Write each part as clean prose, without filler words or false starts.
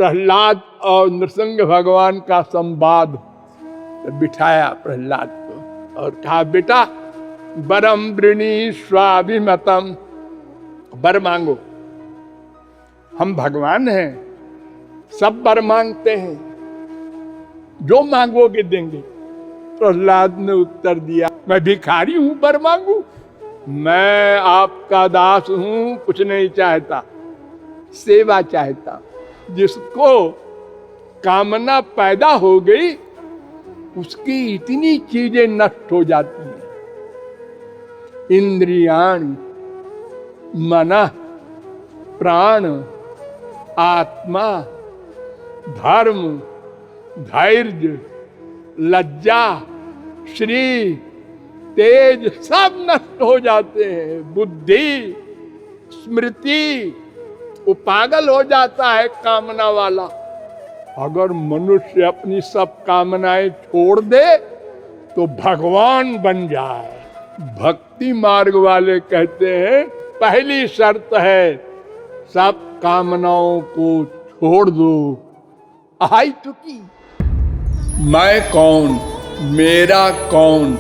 प्रहलाद और नृसिंह भगवान का संवाद बिठाया प्रहलाद को और कहा, बेटा वरम वृणी स्वाभिमतम, वर मांगो। हम भगवान हैं, सब वर मांगते हैं, जो मांगोगे देंगे। प्रहलाद ने उत्तर दिया, मैं भिखारी हूं, वर मांगू? मैं आपका दास हूं, कुछ नहीं चाहता, सेवा चाहता। जिसको कामना पैदा हो गई उसकी इतनी चीजें नष्ट हो जाती हैं। इंद्रियाणि, मनः, प्राण, आत्मा, धर्म, धैर्य, लज्जा, श्री, तेज सब नष्ट हो जाते हैं। बुद्धि, स्मृति, वो पागल हो जाता है कामना वाला। अगर मनुष्य अपनी सब कामनाएं छोड़ दे तो भगवान बन जाए। भक्ति मार्ग वाले कहते हैं पहली शर्त है सब कामनाओं को छोड़ दो। आई चुकी। मैं कौन, मेरा कौन?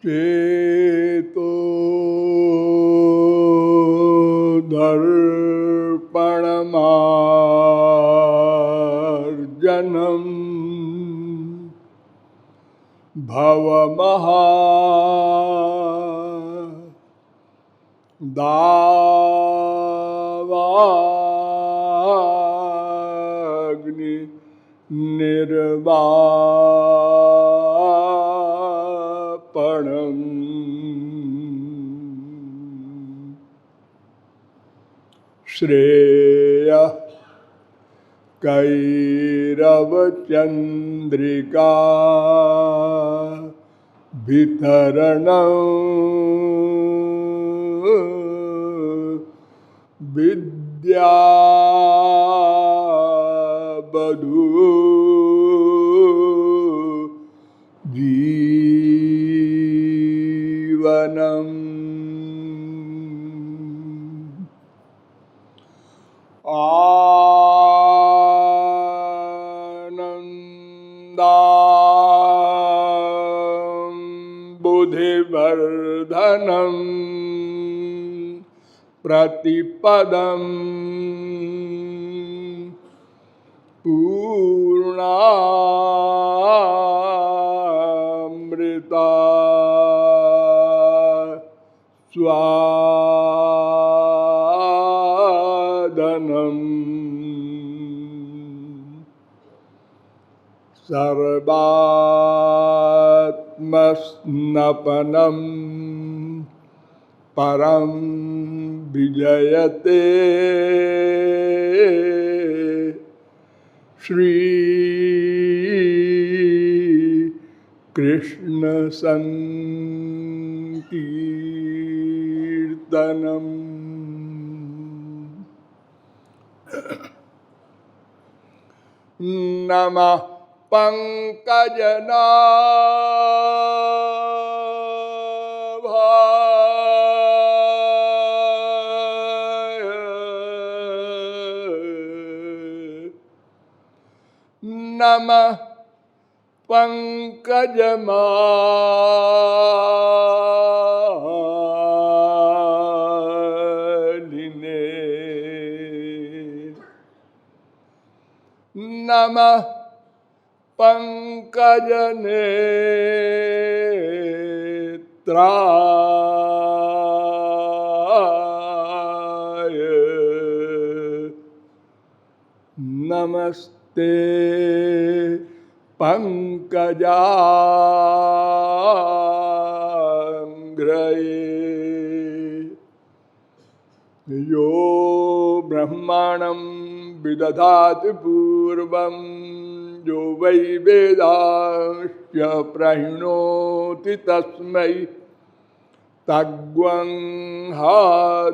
चेतो दर्पणमार्जनम् भवमहा दावाग्नि निर्वापणम् श्रेय कैरवचंद्रिका वितरणं विद्या बधू जीवनम् आनंदां बुद्धिवर्धनं प्रतिपदं पूर्णामृता स्वादनम् सर्वात्मस्नपनं परं विजयते श्री कृष्ण संकीर्तनम्। नमः पंकजनाभाय नमः पंकजमालिने नमः पंकजनेत्राय नमस्ते पंकजांघ्रये यो ब्रह्माणं विदधाति पूर्वं यो वै वेदांश्च प्रहिणोति तस्मै तद्वं हा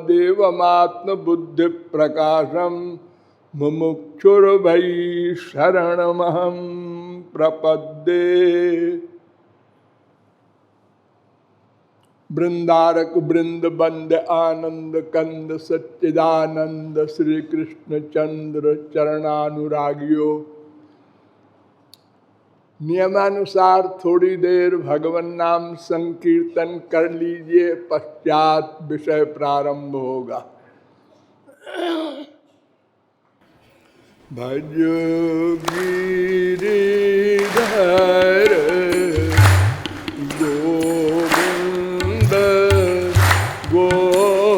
देवमात्मबुद्धिप्रकाशं मुमुक्षुर्वै शरणमहं प्रपद्ये। वृंदारक वृंद बंद आनंद कंद सच्चिदानंद श्री कृष्ण चंद्र चरणानुरागियों, नियमानुसार थोड़ी देर भगवन नाम संकीर्तन कर लीजिए, पश्चात विषय प्रारंभ होगा। भजो गिरिधर गोविंद गोपाला,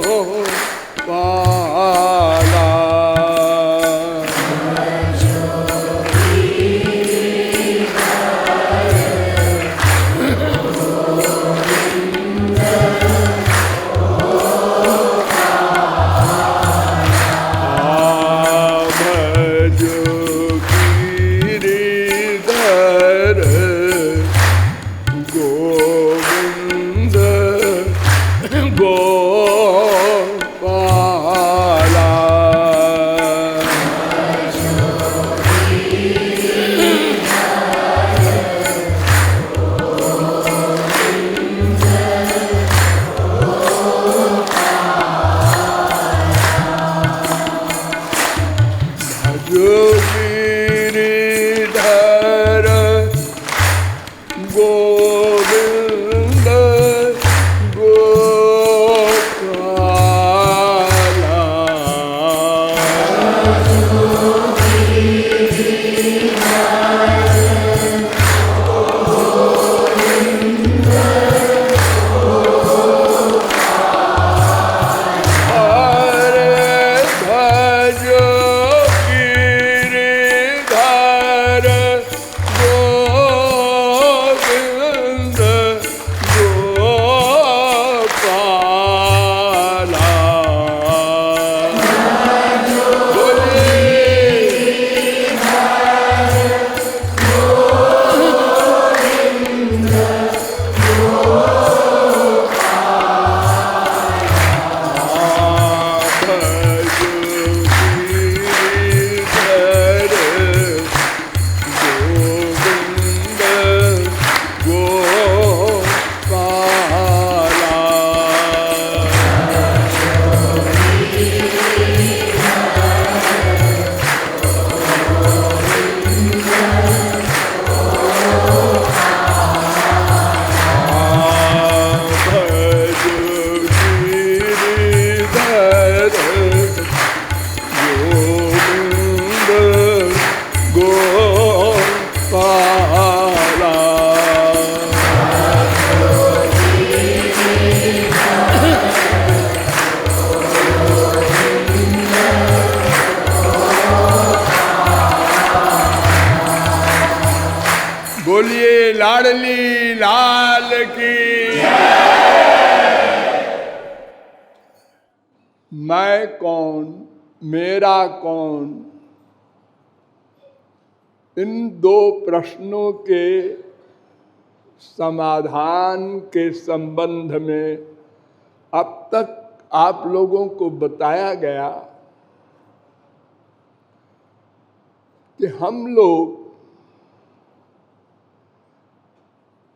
बोलिए लाडली लाल की। मैं कौन, मेरा कौन, इन दो प्रश्नों के समाधान के संबंध में अब तक आप लोगों को बताया गया कि हम लोग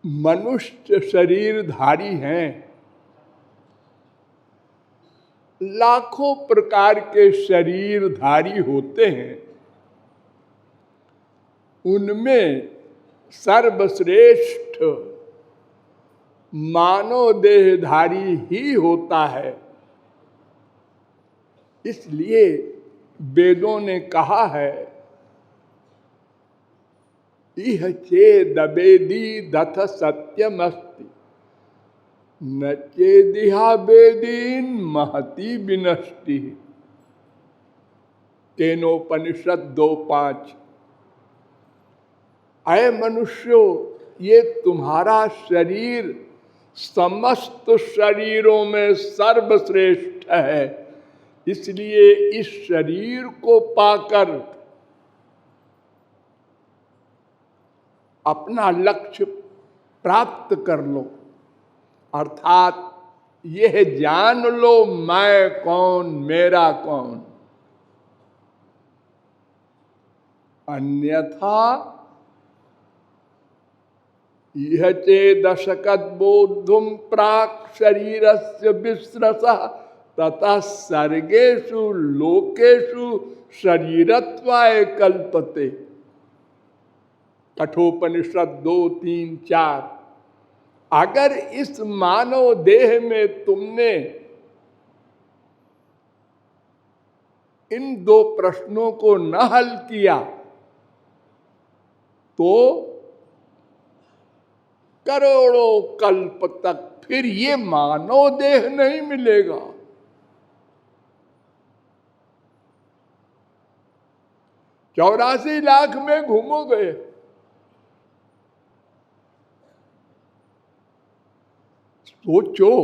मनुष्य शरीरधारी हैं। लाखों प्रकार के शरीरधारी होते हैं, उनमें सर्वश्रेष्ठ मानव देहधारी ही होता है। इसलिए वेदों ने कहा है, इह चेदवेदी दथ सत्यमस्ति, न चेदिहा वेदीन महति विनष्टि। केनोपनिषद 2:5। अय मनुष्यो, ये तुम्हारा शरीर समस्त शरीरों में सर्वश्रेष्ठ है, इसलिए इस शरीर को पाकर अपना लक्ष्य प्राप्त कर लो। अर्थात यह जान लो मैं कौन, मेरा कौन। अन्यथा यह चेदशकद बोधुम प्राक शरीरस्य विस्रसः ततः सर्गेषु लोकेषु शरीरत्वाय कल्पते। कठोपनिषद 2, 3, 4। अगर इस मानव देह में तुमने इन दो प्रश्नों को न हल किया तो करोड़ों कल्प तक फिर ये मानव देह नहीं मिलेगा। 84 लाख में घूमोगे, सोचो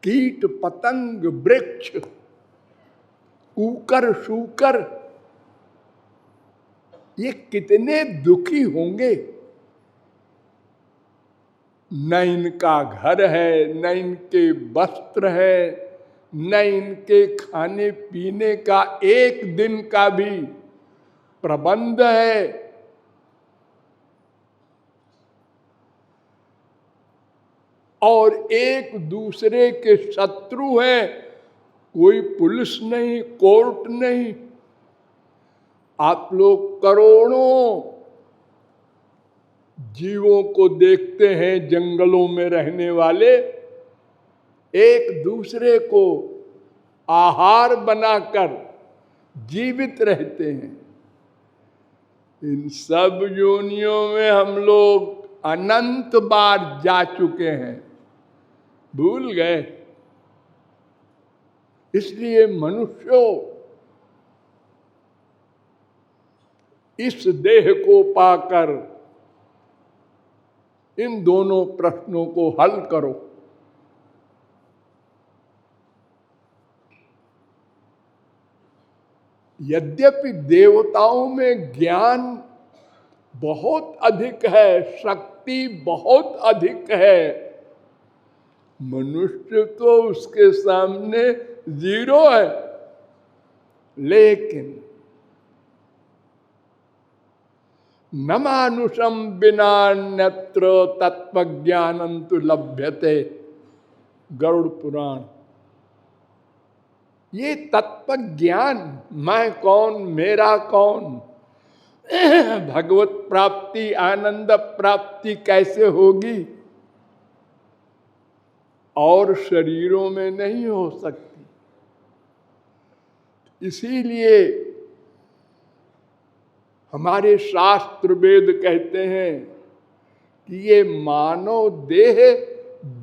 कीट पतंग वृक्ष कूकर शूकर ये कितने दुखी होंगे। न इनका घर है, न इनके वस्त्र है, न इनके खाने पीने का एक दिन का भी प्रबंध है। और एक दूसरे के शत्रु हैं, कोई पुलिस नहीं, कोर्ट नहीं। आप लोग करोड़ों जीवों को देखते हैं जंगलों में रहने वाले, एक दूसरे को आहार बनाकर जीवित रहते हैं। इन सब योनियों में हम लोग अनंत बार जा चुके हैं, भूल गए। इसलिए मनुष्यों इस देह को पाकर इन दोनों प्रश्नों को हल करो। यद्यपि देवताओं में ज्ञान बहुत अधिक है, शक्ति बहुत अधिक है, मनुष्य तो उसके सामने जीरो है। लेकिन न मानुषम बिना अन्यत्र तत्व ज्ञानं तु लभ्यते, गरुड़ पुराण। ये तत्व ज्ञान, मैं कौन, मेरा कौन, भगवत प्राप्ति, आनंद प्राप्ति कैसे होगी, और शरीरों में नहीं हो सकती। इसीलिए हमारे शास्त्र वेद कहते हैं कि ये मानव देह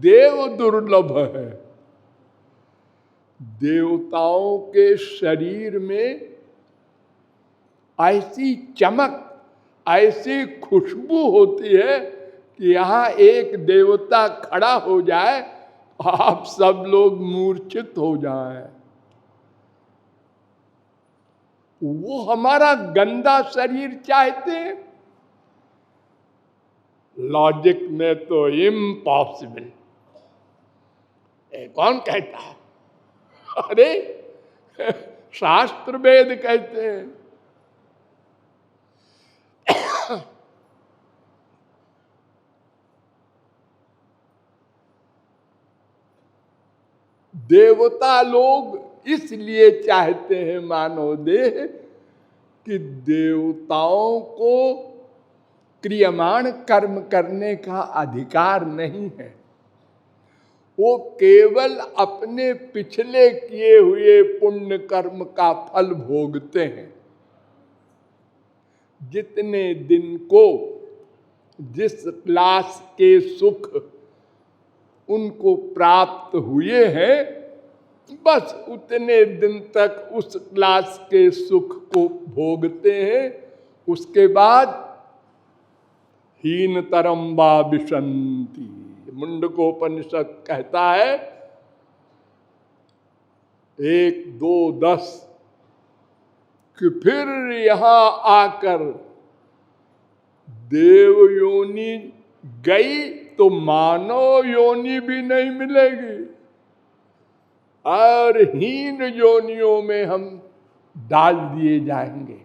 देव दुर्लभ है। देवताओं के शरीर में ऐसी चमक, ऐसी खुशबू होती है कि यहाँ एक देवता खड़ा हो जाए, आप सब लोग मूर्छित हो जाएं। वो हमारा गंदा शरीर चाहते हैं। लॉजिक में तो इम्पॉसिबल। कौन कहता है? अरे शास्त्र वेद कहते हैं। देवता लोग इसलिए चाहते हैं मानव देह कि देवताओं को क्रियमाण कर्म करने का अधिकार नहीं है। वो केवल अपने पिछले किए हुए पुण्य कर्म का फल भोगते हैं। जितने दिन को जिस क्लास के सुख उनको प्राप्त हुए हैं, बस उतने दिन तक उस क्लास के सुख को भोगते हैं। उसके बाद हीनतरम वा विशन्ति। मुंडकोपनिषद कहता है 1, 2, 10 कि फिर यहां आकर देव योनि गई तो मानव योनि भी नहीं मिलेगी, और हीन योनियों में हम डाल दिए जाएंगे।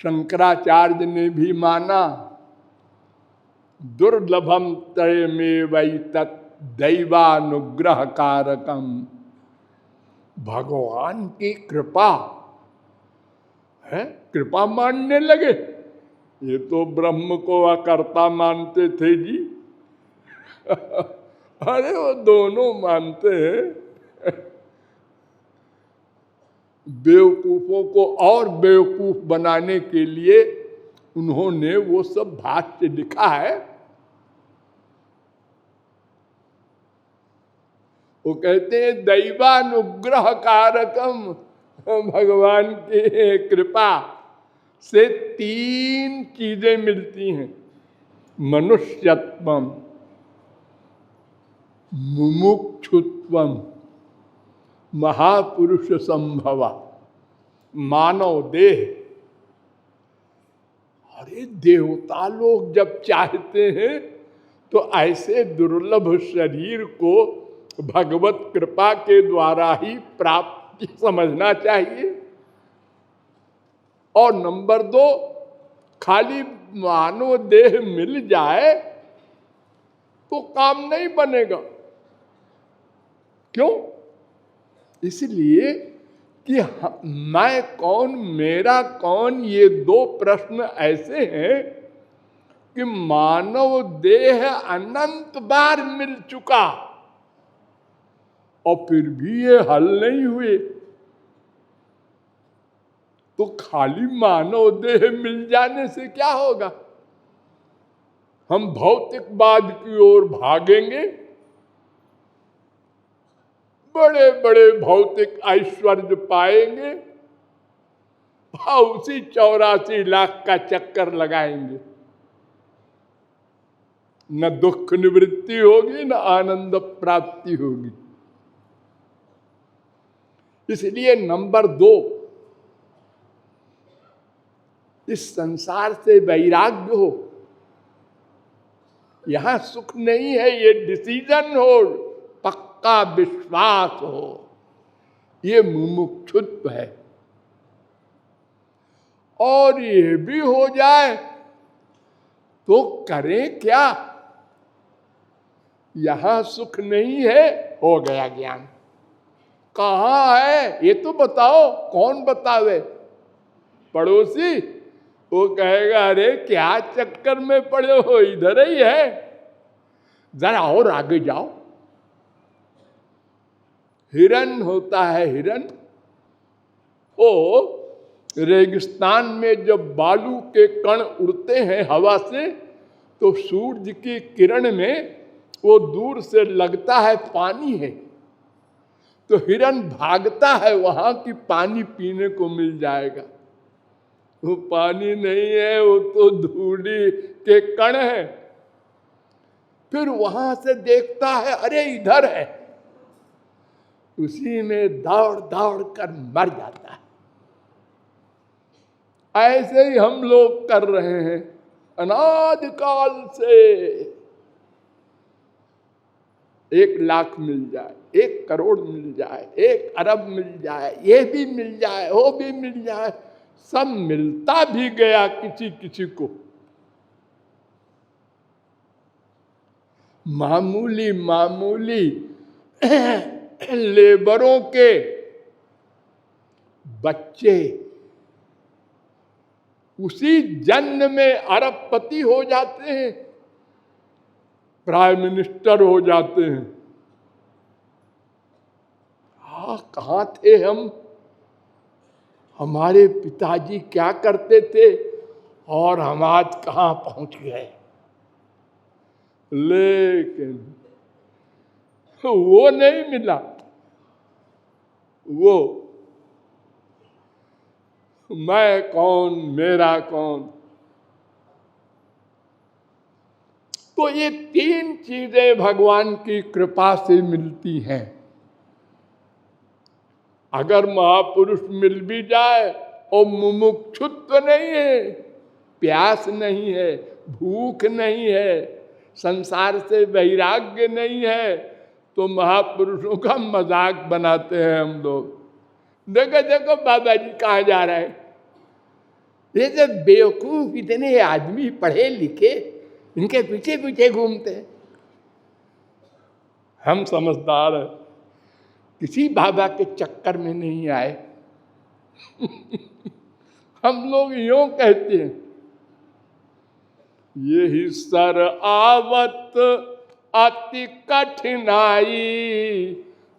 शंकराचार्य ने भी माना, दुर्लभम त्रयमेवैतत् दैवानुग्रह कारकम। भगवान की कृपा है, कृपा मानने लगे। ये तो ब्रह्म को अकर्ता मानते थे जी। अरे वो दोनों मानते हैं। बेवकूफों को और बेवकूफ बनाने के लिए उन्होंने वो सब भाष्य लिखा है। वो कहते हैं दैवानुग्रह कारकम, भगवान की कृपा से 3 चीजें मिलती हैं, मनुष्यत्वम, मुमुक्षुत्वम, महापुरुष संभवा, मानव देह। अरे देवता लोग जब चाहते हैं तो ऐसे दुर्लभ शरीर को भगवत कृपा के द्वारा ही प्राप्ति समझना चाहिए। और नंबर 2, खाली मानव देह मिल जाए तो काम नहीं बनेगा। क्यों? इसलिए कि मैं कौन, मेरा कौन, ये 2 प्रश्न ऐसे हैं कि मानव देह अनंत बार मिल चुका और फिर भी ये हल नहीं हुए। तो खाली मानव देह मिल जाने से क्या होगा? हम भौतिकवाद की ओर भागेंगे, बड़े बड़े भौतिक ऐश्वर्य पाएंगे और उसी 84 लाख का चक्कर लगाएंगे। न दुख निवृत्ति होगी, न आनंद प्राप्ति होगी। इसलिए नंबर 2, इस संसार से वैराग्य हो। यहां सुख नहीं है, ये डिसीजन हो, पक्का विश्वास हो, ये मुमुक्षुत्व है। और ये भी हो जाए तो करें क्या? यहां सुख नहीं है, हो गया ज्ञान। कहाँ है ये तो बताओ, कौन बतावे? पड़ोसी वो कहेगा अरे क्या चक्कर में पड़े हो, इधर ही है, जरा और आगे जाओ। हिरन होता है, हिरन, वो रेगिस्तान में जब बालू के कण उड़ते हैं हवा से, तो सूरज की किरण में वो दूर से लगता है पानी है, तो हिरन भागता है वहां कि पानी पीने को मिल जाएगा। वो पानी नहीं है, वो तो धूली के कण है। फिर वहां से देखता है अरे इधर है, उसी में दौड़ दौड़ कर मर जाता है। ऐसे ही हम लोग कर रहे हैं अनादिकाल से। 1 लाख मिल जाए, 1 करोड़ मिल जाए, 1 अरब मिल जाए, ये भी मिल जाए, वो भी मिल जाए, सब मिलता भी गया किसी किसी को। मामूली मामूली लेबरों के बच्चे उसी जन्म में अरबपति हो जाते हैं, प्राइम मिनिस्टर हो जाते हैं। कहाँ थे हम? हमारे पिताजी क्या करते थे और हम आज कहाँ पहुंच गए। लेकिन वो नहीं मिला। वो मैं कौन, मेरा कौन। तो ये 3 चीजें भगवान की कृपा से मिलती हैं। अगर महापुरुष मिल भी जाए और मुमुक्षुत्व नहीं है, प्यास नहीं है, भूख नहीं है, संसार से वैराग्य नहीं है, तो महापुरुषों का मजाक बनाते हैं हम लोग। देखो देखो बाबा जी कहाँ जा रहे हैं, ये जो बेवकूफ इतने आदमी पढ़े लिखे इनके पीछे पीछे घूमते हैं। हम समझदार हैं, किसी बाबा के चक्कर में नहीं आए। हम लोग यूं कहते हैं, यही सर आवत अति कठिनाई,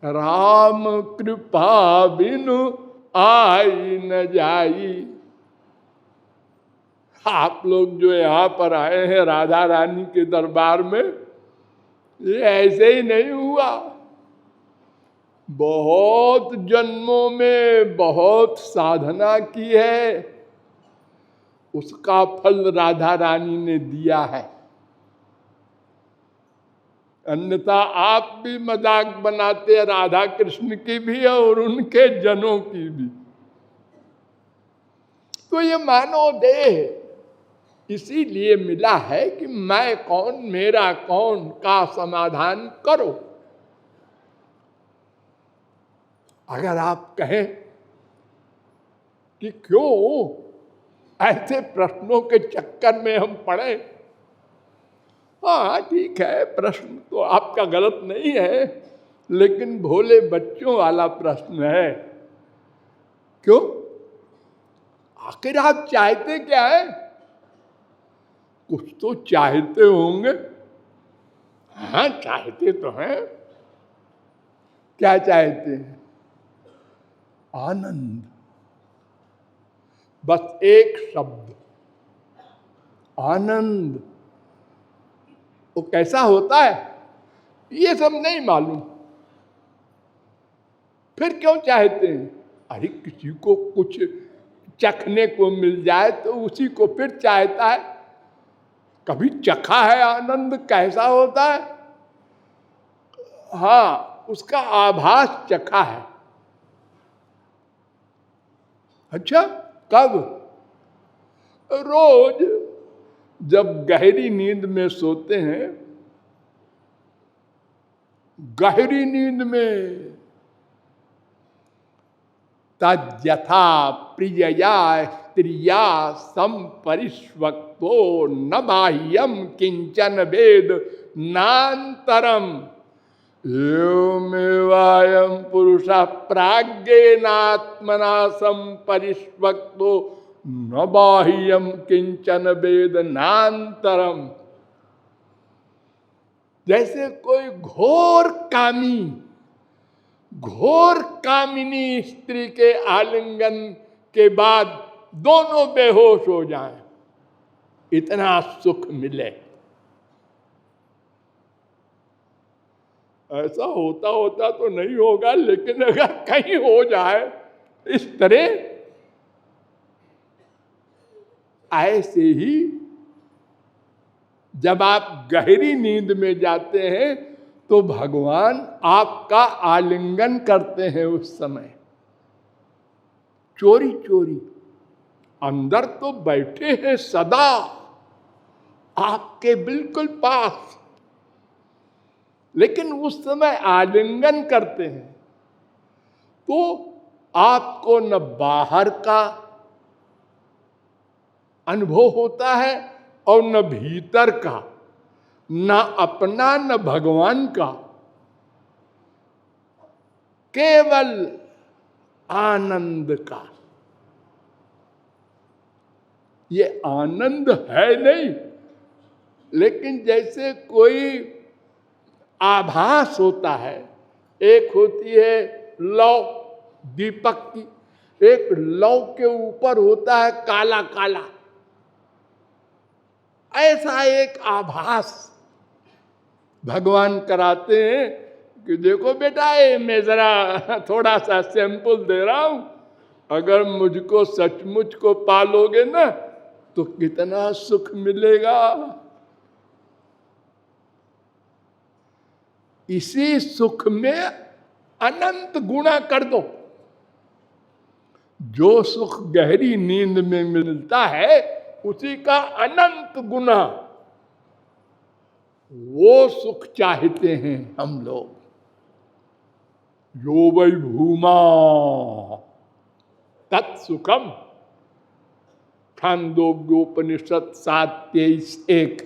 राम कृपा बिनु आई न जाई। आप लोग जो यहाँ पर आए हैं राधा रानी के दरबार में, ये ऐसे ही नहीं हुआ। बहुत जन्मों में बहुत साधना की है, उसका फल राधा रानी ने दिया है। अन्यथा आप भी मजाक बनाते हैं राधा कृष्ण की भी और उनके जनों की भी। तो ये मानो देह इसीलिए मिला है कि मैं कौन मेरा कौन का समाधान करो। अगर आप कहें कि क्यों ऐसे प्रश्नों के चक्कर में हम पड़े, हाँ ठीक है, प्रश्न तो आपका गलत नहीं है, लेकिन भोले बच्चों वाला प्रश्न है। क्यों? आखिर आप चाहते क्या है? कुछ तो चाहते होंगे। हाँ चाहते तो हैं। क्या चाहते हैं? आनंद। बस एक शब्द, आनंद। वो कैसा होता है ये सब नहीं मालूम, फिर क्यों चाहते हैं? अरे किसी को कुछ चखने को मिल जाए तो उसी को फिर चाहता है। कभी चखा है आनंद कैसा होता है? हाँ, उसका आभास चखा है। अच्छा, कब? रोज जब गहरी नींद में सोते हैं, गहरी नींद में, तद्यथा प्रियया स्त्रिया संपरिष्वक्तो न बाह्यम किंचन वेद नान्तरम, एवमेवायं पुरुषः प्राज्ञेनात्मना संपरिष्वक्तो न बाह्यम किंचन वेद नान्तरम। जैसे कोई घोर कामिनी स्त्री के आलिंगन के बाद दोनों बेहोश हो जाएं, इतना सुख मिले। ऐसा होता होता तो नहीं होगा, लेकिन अगर कहीं हो जाए इस तरह, ऐसे ही जब आप गहरी नींद में जाते हैं तो भगवान आपका आलिंगन करते हैं। उस समय चोरी चोरी, अंदर तो बैठे हैं सदा आपके बिल्कुल पास, लेकिन उस समय आलिंगन करते हैं तो आपको न बाहर का अनुभव होता है और न भीतर का, न अपना न भगवान का, केवल आनंद का। ये आनंद है नहीं, लेकिन जैसे कोई आभास होता है। एक होती है लौ दीपक की, एक लौ के ऊपर होता है काला काला, ऐसा एक आभास भगवान कराते हैं कि देखो बेटा, ये मैं जरा थोड़ा सा सैंपल दे रहा हूं, अगर मुझको सचमुच को पालोगे ना तो कितना सुख मिलेगा। इसी सुख में अनंत गुणा कर दो। जो सुख गहरी नींद में मिलता है उसी का अनंत गुना, वो सुख चाहते हैं हम लोग। यो वै भूमा तत्सुखम, छांदोग्योपनिषद 7:23-1।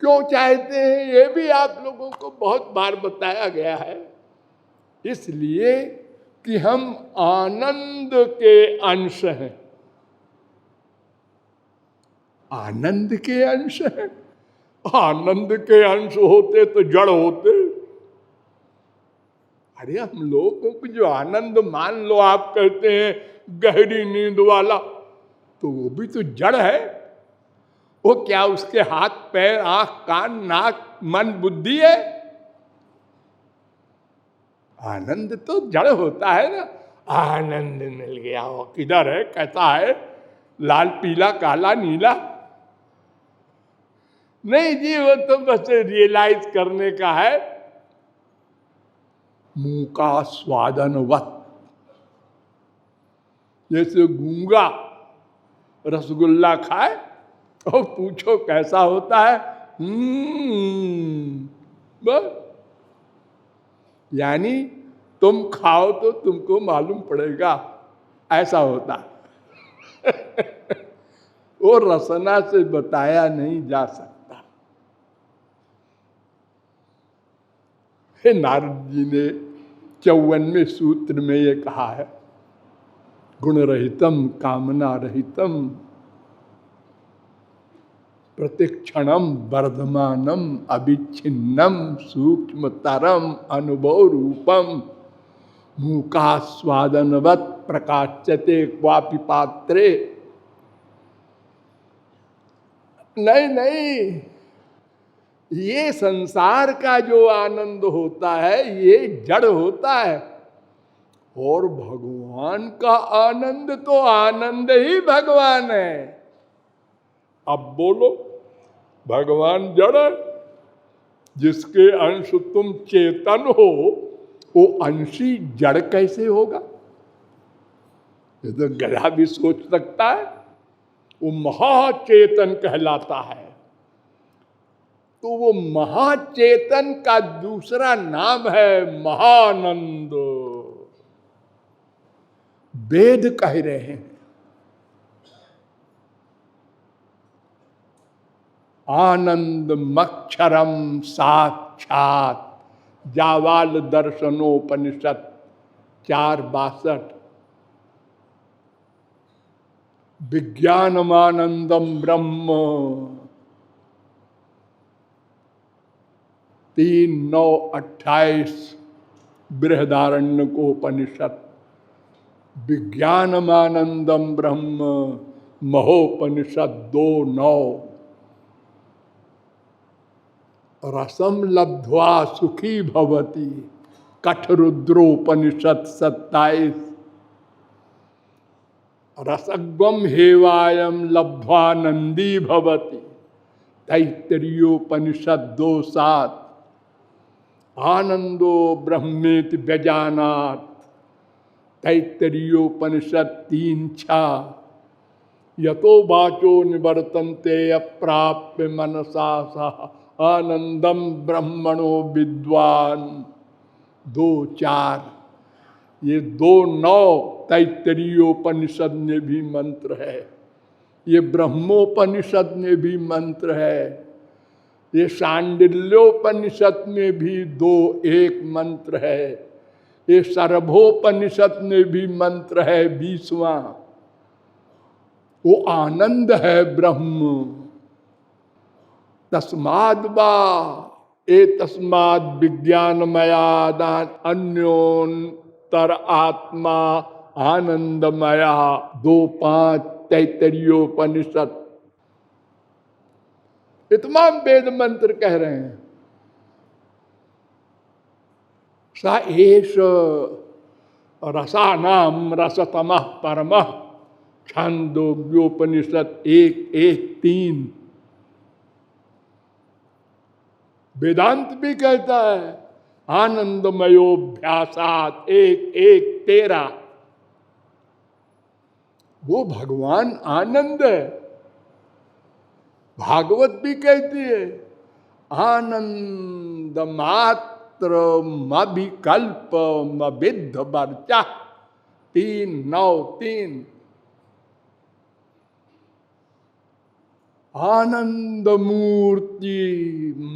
क्यों चाहते हैं ये भी आप लोगों को बहुत बार बताया गया है। इसलिए कि हम आनंद के अंश हैं। आनंद के अंश हैं। आनंद के अंश होते तो जड़ होते। अरे हम लोगों को जो आनंद मान लो आप कहते हैं गहरी नींद वाला, तो वो भी तो जड़ है। वो क्या उसके हाथ पैर आंख कान नाक मन बुद्धि है? आनंद तो जड़ होता है ना। आनंद मिल गया, वो किधर है, कैसा है, लाल पीला काला नीला? नहीं जी, वो तो बस रियलाइज करने का है। मुंह का स्वादनवत, जैसे गूंगा रसगुल्ला खाए और पूछो कैसा होता है, बस। यानी तुम खाओ तो तुमको मालूम पड़ेगा, ऐसा होता है। वो रसना से बताया नहीं जा सकता। हे नारद जी ने 54वें सूत्र में ये कहा है, गुण रहितम कामना रहितम प्रतिक्षणम वर्धमानम अविच्छिन्नम सूक्ष्मतरम अनुभव रूपम मूकास्वादनवत प्रकाश्यते क्वापि पात्रे। नहीं नहीं, ये संसार का जो आनंद होता है ये जड़ होता है, और भगवान का आनंद तो आनंद ही भगवान है। अब बोलो, भगवान जड़ है? जिसके अंश तुम चेतन हो, वो अंशी जड़ कैसे होगा? ये तो गधा भी सोच सकता है। वो महाचेतन कहलाता है। तो वो महाचेतन का दूसरा नाम है महानंद। वेद कह रहे हैं आनंद मक्षरम साक्षात, जावाल दर्शनोपनिषद 4:62। विज्ञानमानंदम ब्रह्म 3:9-28 बृहदारण्यकोपनिषद। विज्ञानमानंदम ब्रह्म महोपनिषद 2:9। रसम लब्ध्वा सुखी भवति कठरुद्रोपनिषद 27। रसगम हेवायम लब्ध्वा नंदी भवति तैत्तरीयोपनिषद 2:7। आनंदो ब्रह्मेति व्यजानात् तैत्तरीयोपनिषद 3:6। यतो वाचो निवर्तन्ते अप्राप्य मनसा सह आनंदम ब्रह्मणो विद्वान 2:4। ये 2:9 तैत्तरीयोपनिषद में भी मंत्र है, ये ब्रह्मोपनिषद में भी मंत्र है, ये शांडिल्योपनिषद में भी 2:1 मंत्र है, ये सर्वोपनिषद में भी मंत्र है 20वां। वो आनंद है ब्रह्म। तस्माद् वा ए तस्माद् विज्ञानमयादान अन्योन्तर आत्मा आनंदमया 2:5 तैत्तरीयोपनिषद। ये तमाम वेद मंत्र कह रहे हैं स एष रसानाम रसतमः परमः छांदोग्योपनिषद 1:1-3। वेदांत भी कहता है आनंदमयोभ्यासात 1:1-13। वो भगवान आनंद है। भागवत भी कहती है आनंद मात्र मभिकल्प मविद्ध वर्चा 3:9-3। आनंद मूर्ति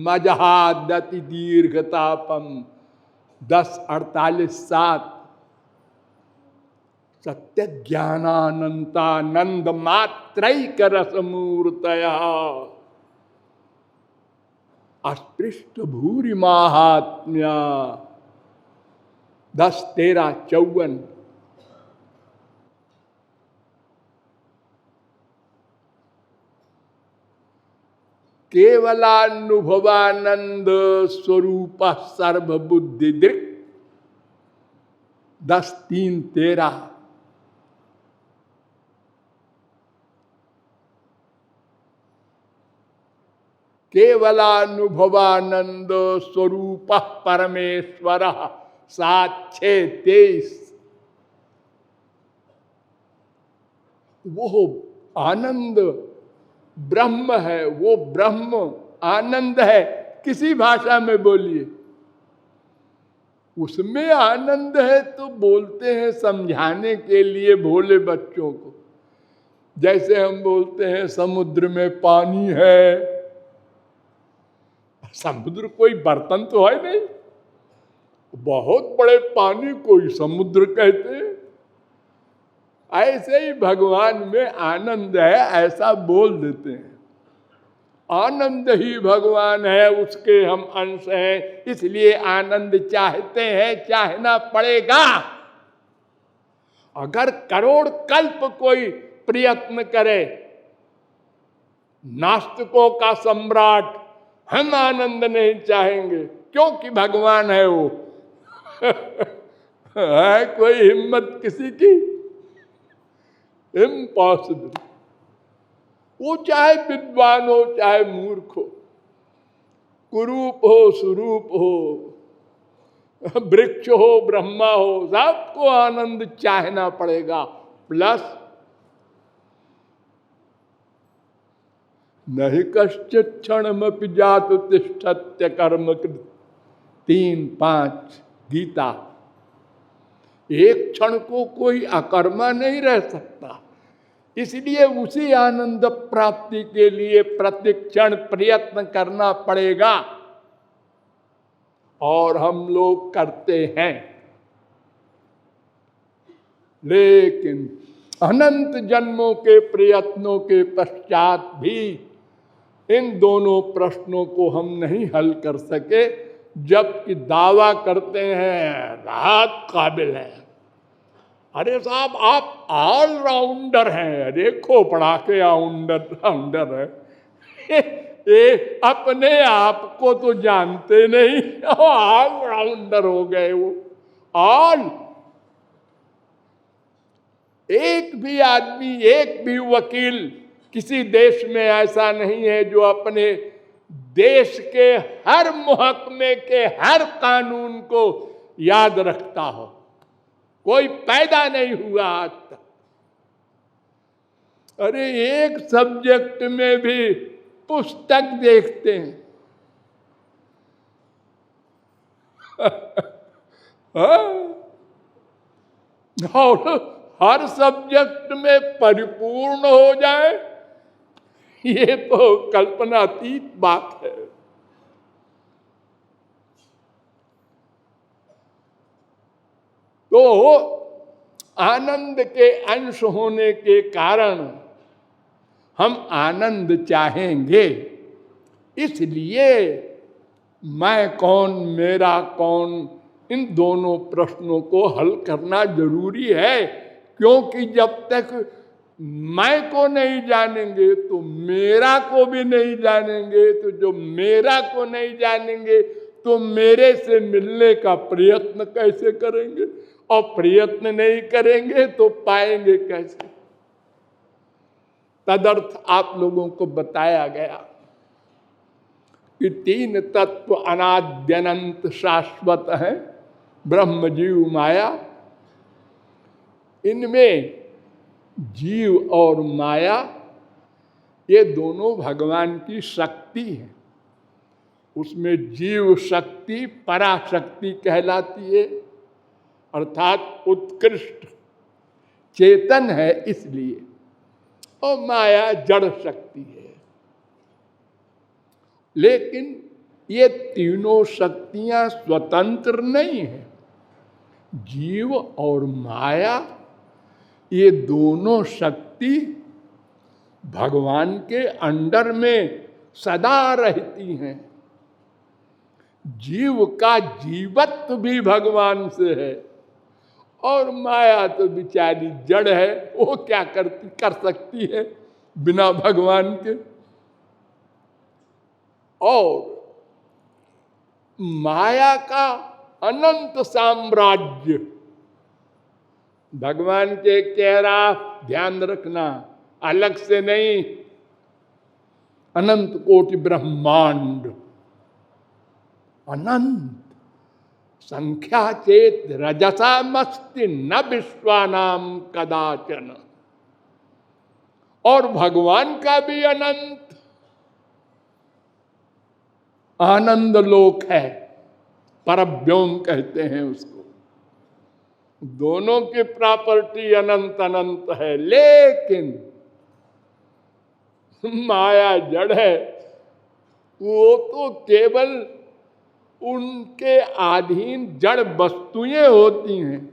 मजहादति दीर्घतापम 10:48-7 सत्य ज्ञानानंतानंद मात्रैक रस मूर्तया अस्पृष्ट भूरि माहात्म्या 10:13-54 केवलानुभवानंद स्वरूप सर्वबुद्धि दृक् 10:3-13 केवलानुभवानंद स्वरूप परमेश्वर 7-6-23 वो आनंद ब्रह्म है, वो ब्रह्म आनंद है। किसी भाषा में बोलिए, उसमें आनंद है तो बोलते हैं समझाने के लिए भोले बच्चों को। जैसे हम बोलते हैं समुद्र में पानी है। समुद्र कोई बर्तन तो है नहीं, बहुत बड़े पानी को ही समुद्र कहते हैं। ऐसे ही भगवान में आनंद है, ऐसा बोल देते हैं। आनंद ही भगवान है, उसके हम अंश हैं, इसलिए आनंद चाहते हैं, चाहना पड़ेगा। अगर करोड़ कल्प कोई प्रयत्न करे, नास्तिकों का सम्राट, हम आनंद नहीं चाहेंगे क्योंकि भगवान है वो। है कोई हिम्मत किसी की? इम्पॉसिबल। वो चाहे विद्वान हो चाहे मूर्ख हो, कुरूप हो सुरूप हो, वृक्ष हो ब्रह्मा हो, सबको आनंद चाहना पड़ेगा। प्लस नहीं कश्चित् क्षणमपि जातु तिष्ठत्य कर्म कृत 3-5 गीता। एक क्षण को कोई अकर्मा नहीं रह सकता, इसलिए उसी आनंद प्राप्ति के लिए प्रतिक्षण प्रयत्न करना पड़ेगा। और हम लोग करते हैं, लेकिन अनंत जन्मों के प्रयत्नों के पश्चात भी इन दोनों प्रश्नों को हम नहीं हल कर सके, जबकि दावा करते हैं राहत काबिल है। अरे साहब आप ऑलराउंडर हैं, देखो पढ़ा के राउंडर है। ये अपने आप को तो जानते नहीं, ऑलराउंडर हो गए वो। ऑल एक भी आदमी, एक भी वकील किसी देश में ऐसा नहीं है जो अपने देश के हर मुहकमे के हर कानून को याद रखता हो। कोई पैदा नहीं हुआ आज तक। अरे एक सब्जेक्ट में भी पुस्तक देखते हैं। और हर सब्जेक्ट में परिपूर्ण हो जाए, ये तो कल्पनातीत बात है। तो आनंद के अंश होने के कारण हम आनंद चाहेंगे, इसलिए मैं कौन मेरा कौन, इन दोनों प्रश्नों को हल करना जरूरी है। क्योंकि जब तक मैं को नहीं जानेंगे तो मेरा को भी नहीं जानेंगे, तो जो मेरा को नहीं जानेंगे तो मेरे से मिलने का प्रयत्न कैसे करेंगे, और प्रयत्न नहीं करेंगे तो पाएंगे कैसे। तदर्थ आप लोगों को बताया गया कि 3 तत्व अनाद्यनंत शाश्वत हैं, ब्रह्म जीव माया। इनमें जीव और माया ये दोनों भगवान की शक्ति है। उसमें जीव शक्ति पराशक्ति कहलाती है, अर्थात उत्कृष्ट चेतन है इसलिए, और माया जड़ शक्ति है। लेकिन ये तीनों शक्तियां स्वतंत्र नहीं है। जीव और माया ये दोनों शक्ति भगवान के अंडर में सदा रहती हैं। जीव का जीवत्व भी भगवान से है और माया तो बिचारी जड़ है, वो क्या कर सकती है बिना भगवान के। और माया का अनंत साम्राज्य, भगवान के कह रहा, ध्यान रखना, अलग से नहीं, अनंत कोटि ब्रह्मांड, अनंत, संख्या चेत रजसा मस्ति न विश्वानाम कदाचन। और भगवान का भी अनंत आनंद लोक है, परव्योम कहते हैं उसको। दोनों की प्रॉपर्टी अनंत अनंत है, लेकिन माया जड़ है, वो तो केवल उनके अधीन जड़ वस्तुएं होती हैं,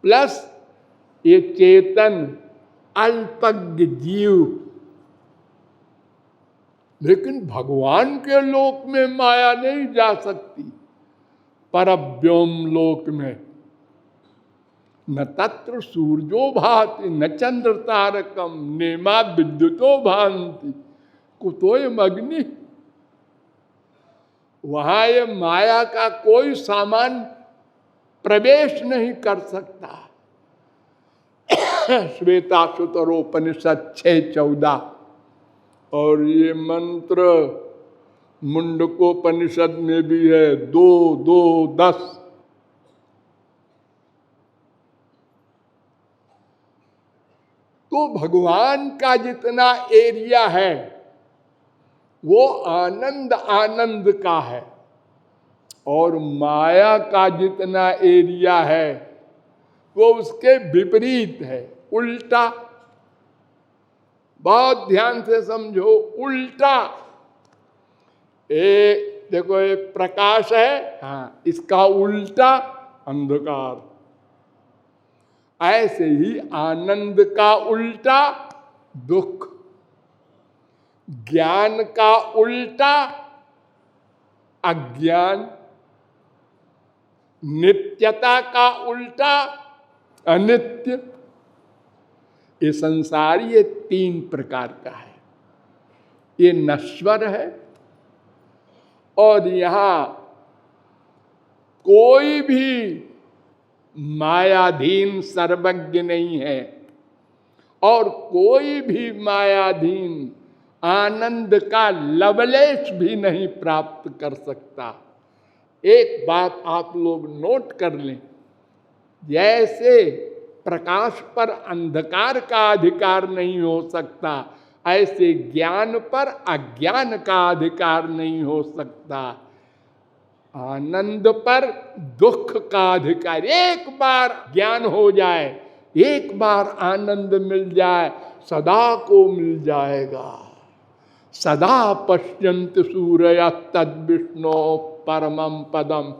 प्लस ये चेतन अल्पज्ञ जीव। लेकिन भगवान के लोक में माया नहीं जा सकती, परव्योम लोक में। न तत्र सूर्यो भाति न चंद्र तारकम नेमा विद्युतो भांति कुतोयम अग्नि। वहां ये माया का कोई सामान प्रवेश नहीं कर सकता। श्वेताश्वतरोपनिषद 6:14 और ये मंत्र मुंडकोपनिषद में भी है 2:2:10। तो भगवान का जितना एरिया है वो आनंद आनंद का है, और माया का जितना एरिया है वो उसके विपरीत है, उल्टा। बहुत ध्यान से समझो, उल्टा। देखो ये प्रकाश है, हाँ, इसका उल्टा अंधकार। ऐसे ही आनंद का उल्टा दुख, ज्ञान का उल्टा अज्ञान, नित्यता का उल्टा अनित्य। ये संसार ये 3 प्रकार का है। ये नश्वर है, और यहां कोई भी मायाधीन सर्वज्ञ नहीं है, और कोई भी मायाधीन आनंद का लवलेश भी नहीं प्राप्त कर सकता। एक बात आप लोग नोट कर लें, जैसे प्रकाश पर अंधकार का अधिकार नहीं हो सकता, ऐसे ज्ञान पर अज्ञान का अधिकार नहीं हो सकता। आनंद पर दुख का अधिकार। एक बार ज्ञान हो जाए, एक बार आनंद मिल जाए, सदा को मिल जाएगा। सदा पश्यन्त सूर्य तद विष्णु परमं पदम,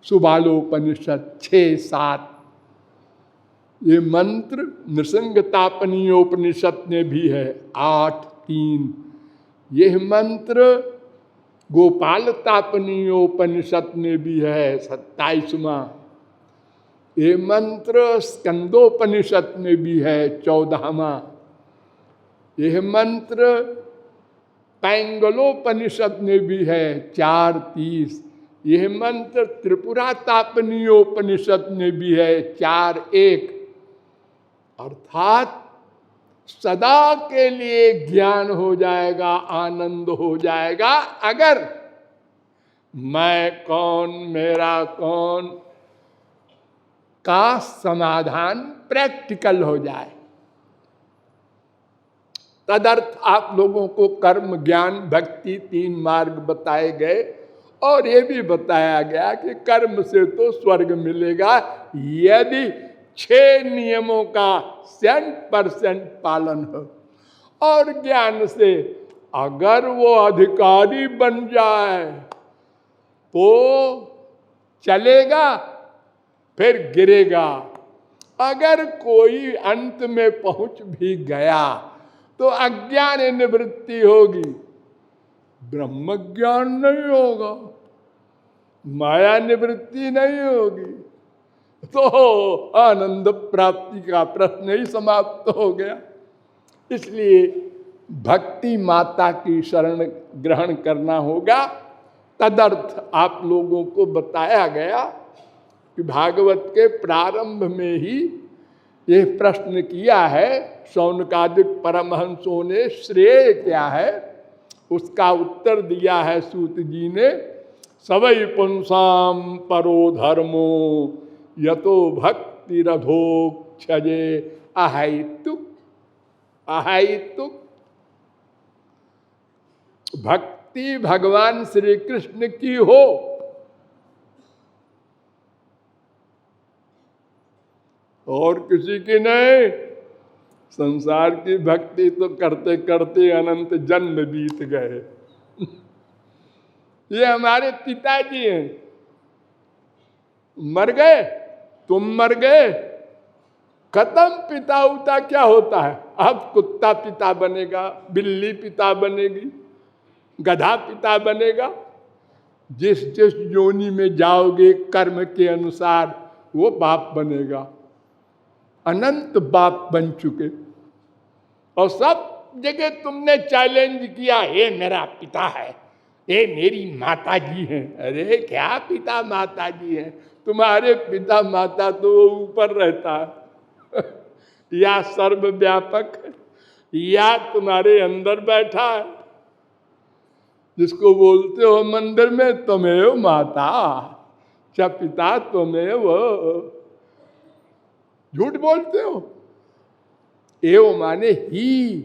सुबालोपनिषद 6:7। ये मंत्र नृसिंहतापनीयोपनिषद में भी है 8:3। यह मंत्र गोपाल तापनीयोपनिषद में भी है 27वां। ये मंत्र स्कंदोपनिषद में भी है 14वां। यह मंत्र पैंगलोपनिषद में भी है 4:30। यह मंत्र त्रिपुरा तापनीयोपनिषद में भी है 4:1। अर्थात सदा के लिए ज्ञान हो जाएगा, आनंद हो जाएगा, अगर मैं कौन मेरा कौन का समाधान प्रैक्टिकल हो जाए। तदर्थ आप लोगों को कर्म ज्ञान भक्ति 3 मार्ग बताए गए, और ये भी बताया गया कि कर्म से तो स्वर्ग मिलेगा यदि 6 नियमों का 100% पालन हो। और ज्ञान से अगर वो अधिकारी बन जाए तो चलेगा, फिर गिरेगा। अगर कोई अंत में पहुंच भी गया तो अज्ञान निवृत्ति होगी, ब्रह्म ज्ञान नहीं होगा, माया निवृत्ति नहीं होगी, तो आनंद प्राप्ति का प्रश्न ही समाप्त हो गया। इसलिए भक्ति माता की शरण ग्रहण करना होगा। तदर्थ आप लोगों को बताया गया कि भागवत के प्रारंभ में ही ये प्रश्न किया है। शौनकादिक परमहंसों ने श्रेय क्या है उसका उत्तर दिया है सूत जी ने। सवै पुंसाम परो धर्मो यतो भक्ति रथोक्षजे अहैतुक। अहैतुक भक्ति भगवान श्री कृष्ण की हो, और किसी की नहीं। संसार की भक्ति तो करते करते अनंत जन्म बीत गए। ये हमारे पिताजी हैं, मर गए, तुम मर गए, खत्म। पिता उता क्या होता है? अब कुत्ता पिता बनेगा, बिल्ली पिता बनेगी, गधा पिता बनेगा। जिस जिस योनि में जाओगे कर्म के अनुसार वो बाप बनेगा। अनंत बाप बन चुके, और सब जगह तुमने चैलेंज किया, ये मेरा पिता है, ये मेरी माता जी है। अरे क्या पिता माता जी है? तुम्हारे पिता माता तो ऊपर रहता है या सर्वव्यापक है, या तुम्हारे अंदर बैठा है, जिसको बोलते हो मंदिर में तुमेव माता च पिता तुमेव। झूठ बोलते हो। एव माने ही,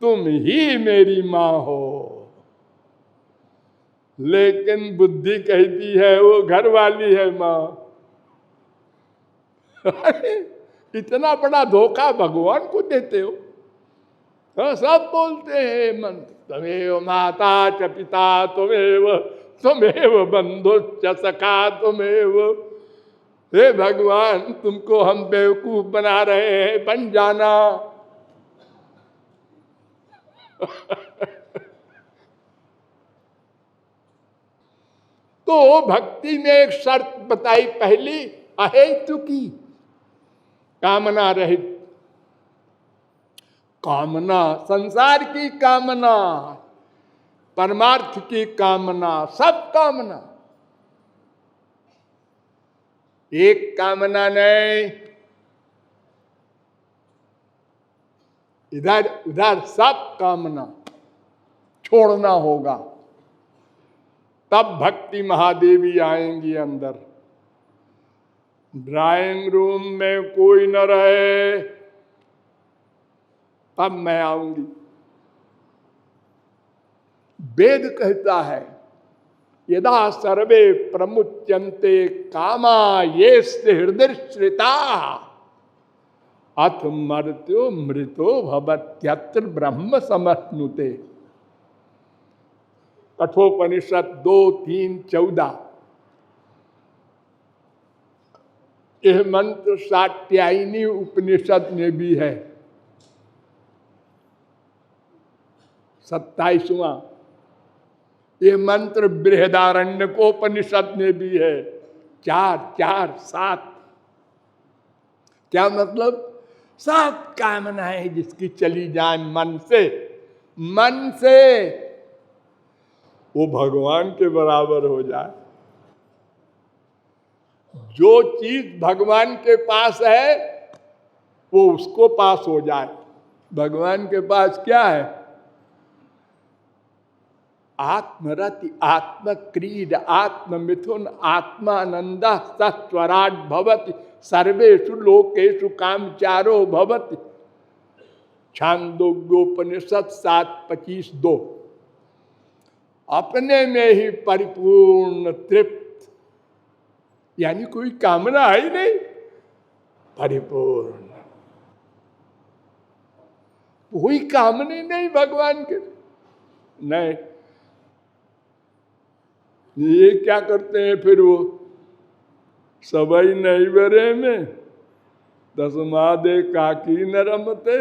तुम ही मेरी माँ हो। लेकिन बुद्धि कहती है वो घर वाली है माँ। इतना बड़ा धोखा भगवान को देते हो। हाँ, सब बोलते हैं मंत्र, तमेव माता च पिता तुमेव, तुमेव बंधु च सखा तुमेव। हे भगवान, तुमको हम बेवकूफ बना रहे हैं, बन जाना। तो भक्ति में एक शर्त बताई पहली, अहेतु की, कामना रहित। कामना, संसार की कामना, परमार्थ की कामना, सब कामना, एक कामना नहीं, इधर उधर सब कामना छोड़ना होगा। तब भक्ति महादेवी आएंगी अंदर। ड्राइंग रूम में कोई न रहे, तब मैं आऊंगी। वेद कहता है, यदा सर्वे प्रमुच्यन्ते कामा ये हृदय श्रिता अथ मर्त्यो मृतो भवत्यत्र ब्रह्म समश्नुते। कठोपनिषद 2:3-14। यह मंत्र सात्यायनी उपनिषद में भी है, 27वां। यह मंत्र बृहदारण्यकोपनिषद में भी है, 4:4-7। क्या मतलब? सब कामनाएं जिसकी चली जाए मन से, मन से वो भगवान के बराबर हो जाए। जो चीज भगवान के पास है वो उसको पास हो जाए। भगवान के पास क्या है? आत्मरति, आत्मक्रीड, आत्ममिथुन, आत्मानंद, सस्वराट भवति, सर्वेषु लोकेषु कामचारो भवति। छांदोग्योपनिषद 7:25-2। अपने में ही परिपूर्ण तृप्त, यानी कोई कामना है ही नहीं, परिपूर्ण। कोई कामने नहीं भगवान के। नहीं, ये क्या करते हैं फिर वो, सबई नहीं बरे में दसमादे काकी न रमते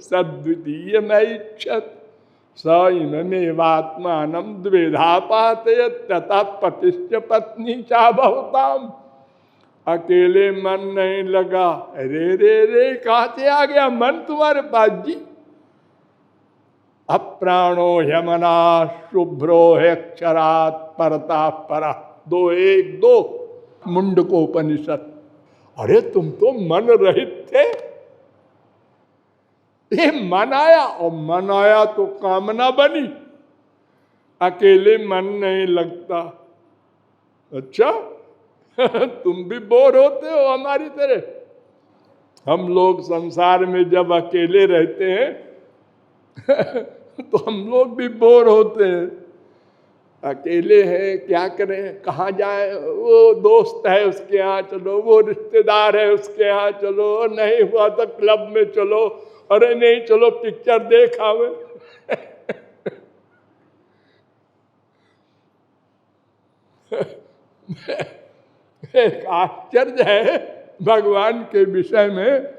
सद्वितीय में इच्छत सैमेवात्मानं द्विधा पाते तथा पतिश्च पत्नी चा बहुताम। अकेले मन नहीं लगा, रे रे रे कहाँ से आ गया मन तुम्हारे पास जी? अप्राणो ह्यमना शुभ्रो है अक्षरात परता परा, 2:1-2 मुंडकोपनिषद। अरे तुम तो मन रहित थे, ये मन आया, और मन आया तो कामना बनी। अकेले मन नहीं लगता। अच्छा तुम भी बोर होते हो हमारी तरह। हम लोग संसार में जब अकेले रहते हैं तो हम लोग भी बोर होते हैं। अकेले हैं, क्या करें, कहाँ जाए, वो दोस्त है उसके यहाँ चलो, वो रिश्तेदार है उसके यहाँ चलो, नहीं हुआ तो क्लब में चलो, अरे नहीं चलो पिक्चर देख आवे। एक आश्चर्य है भगवान के विषय में,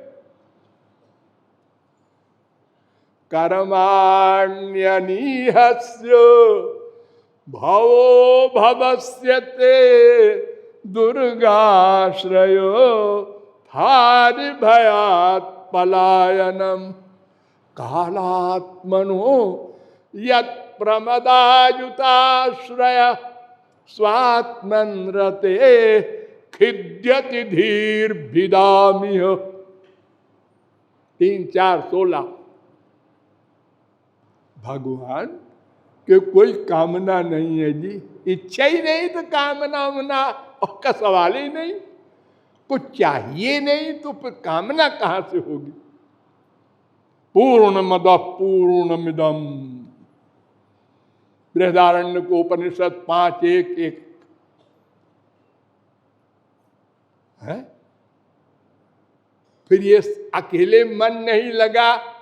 कर्माण्यनीहस्य भवो भवस्यते दुर्गाश्रयो थारि भयात् पलायनम कालात्मनो यत् प्रमदायुताश्रय स्वात्मन रते खिद्यति धीर विदामिह। 3-4-16। भगवान के कोई कामना नहीं है जी, इच्छा ही नहीं तो कामना उमना और का सवाल ही नहीं। कुछ चाहिए नहीं तो फिर कामना कहां से होगी? पूर्णमद पूर्णमिदम, बृहदारण्यकोपनिषद 5:1-1 है। फिर ये अकेले मन नहीं लगा,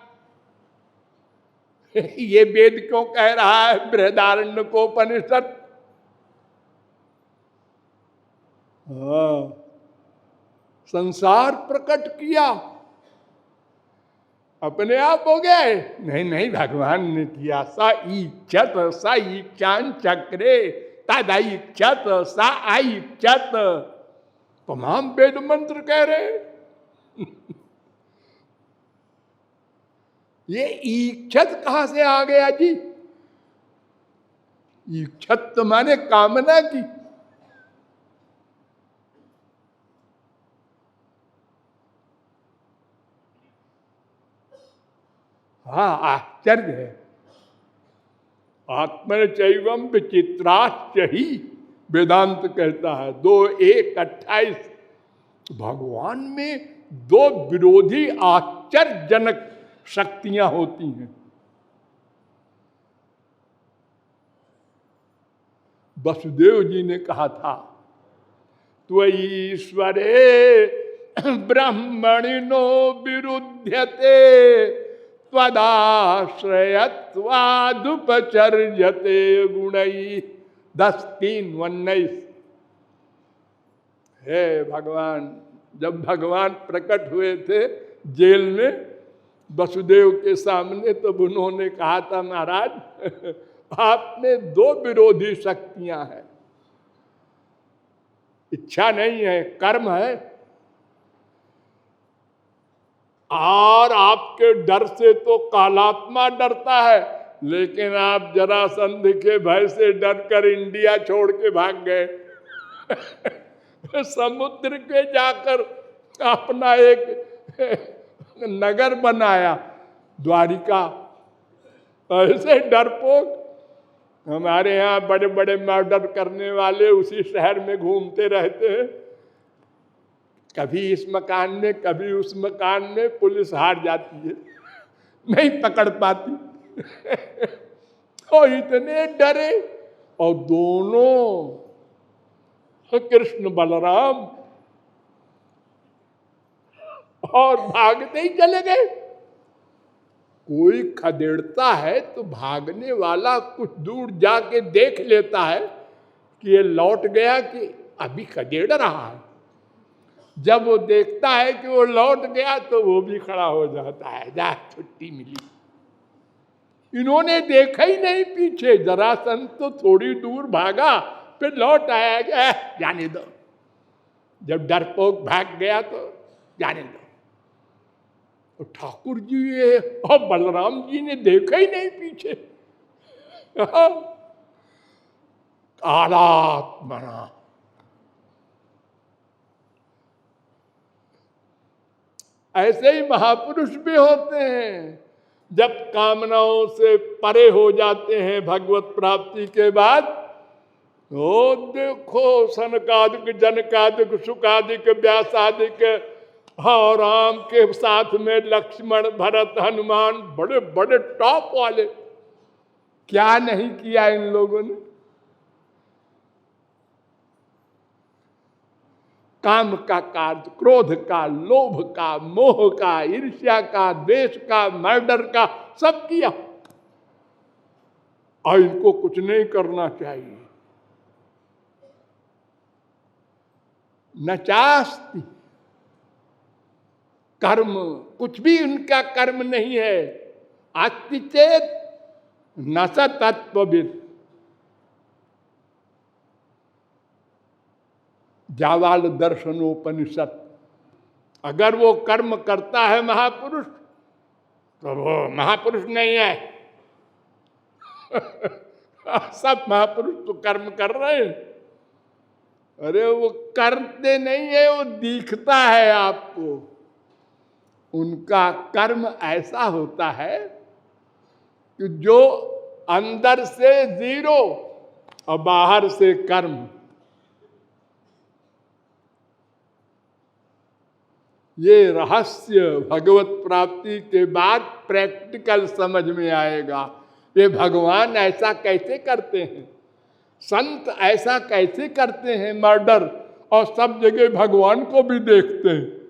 ये वेद क्यों कह रहा है बृहदारण्यकोपनिषद? संसार प्रकट किया, अपने आप हो गए? नहीं नहीं, भगवान ने किया। सा इच्छत सा इच्छान चक्रे तदा इच्छत सा इच्छत, तमाम वेद मंत्र कह रहे। ये इच्छत कहां से आ गया जी? इच्छत तो माने कामना की। हाँ, आश्चर्य है। आत्मन चैवम विचित्राश्च ही वेदांत कहता है 2:1-28। भगवान में दो विरोधी आश्चर्यजनक शक्तियां होती हैं। वसुदेव जी ने कहा था त्वईश्वरे ब्रह्मणिनो विरुध्यते त्वदाश्रयत्वादुपचर्यते गुणई। 10:3-19। हे भगवान, जब भगवान प्रकट हुए थे जेल में वसुदेव के सामने, तो उन्होंने कहा था महाराज आप में दो विरोधी शक्तियां हैं, इच्छा नहीं है, कर्म है, और आपके डर से तो कालात्मा डरता है, लेकिन आप जरासंध के भय से डरकर इंडिया छोड़ के भाग गए। समुद्र के जाकर अपना एक नगर बनाया द्वारिका। ऐसे डरपोक हमारे यहाँ बड़े बड़े मर्डर करने वाले उसी शहर में घूमते रहते हैं, कभी इस मकान में कभी उस मकान में। पुलिस हार जाती है, नहीं पकड़ पाती। और इतने डरे, और दोनों कृष्ण बलराम और भागते ही चले गए। कोई खदेड़ता है तो भागने वाला कुछ दूर जाके देख लेता है कि ये लौट गया कि अभी खदेड़ रहा है। जब वो देखता है कि वो लौट गया तो वो भी खड़ा हो जाता है, जा छुट्टी मिली। इन्होंने देखा ही नहीं पीछे, जरासंध तो थोड़ी दूर भागा फिर लौट आया, जाने दो। जब डरपोक भाग गया तो जाने दो। तो ठाकुर जी और बलराम जी ने देखा ही नहीं पीछे। कालात्मना, ऐसे ही महापुरुष भी होते हैं। जब कामनाओं से परे हो जाते हैं भगवत प्राप्ति के बाद, ओ देखो सनकादिक जनकादिक सुकादिक व्यासादिक, हाँ, राम के साथ में लक्ष्मण भरत हनुमान, बड़े बड़े टॉप वाले, क्या नहीं किया इन लोगों ने। काम का कार्य, क्रोध का, लोभ का, मोह का, ईर्ष्या का, द्वेष का, मर्डर का, सब किया। और इनको कुछ नहीं करना चाहिए। न चास्ति कर्म, कुछ भी उनका कर्म नहीं है। अस्ति चेत न स तत्वविद। जावाल दर्शनोपनिषद। अगर वो कर्म करता है महापुरुष तो वो महापुरुष नहीं है। सब महापुरुष तो कर्म कर रहे हैं। अरे वो करते नहीं है, वो दिखता है आपको। उनका कर्म ऐसा होता है कि जो अंदर से जीरो और बाहर से कर्म। ये रहस्य भगवत प्राप्ति के बाद प्रैक्टिकल समझ में आएगा। ये भगवान ऐसा कैसे करते हैं, संत ऐसा कैसे करते हैं मर्डर, और सब जगह भगवान को भी देखते हैं।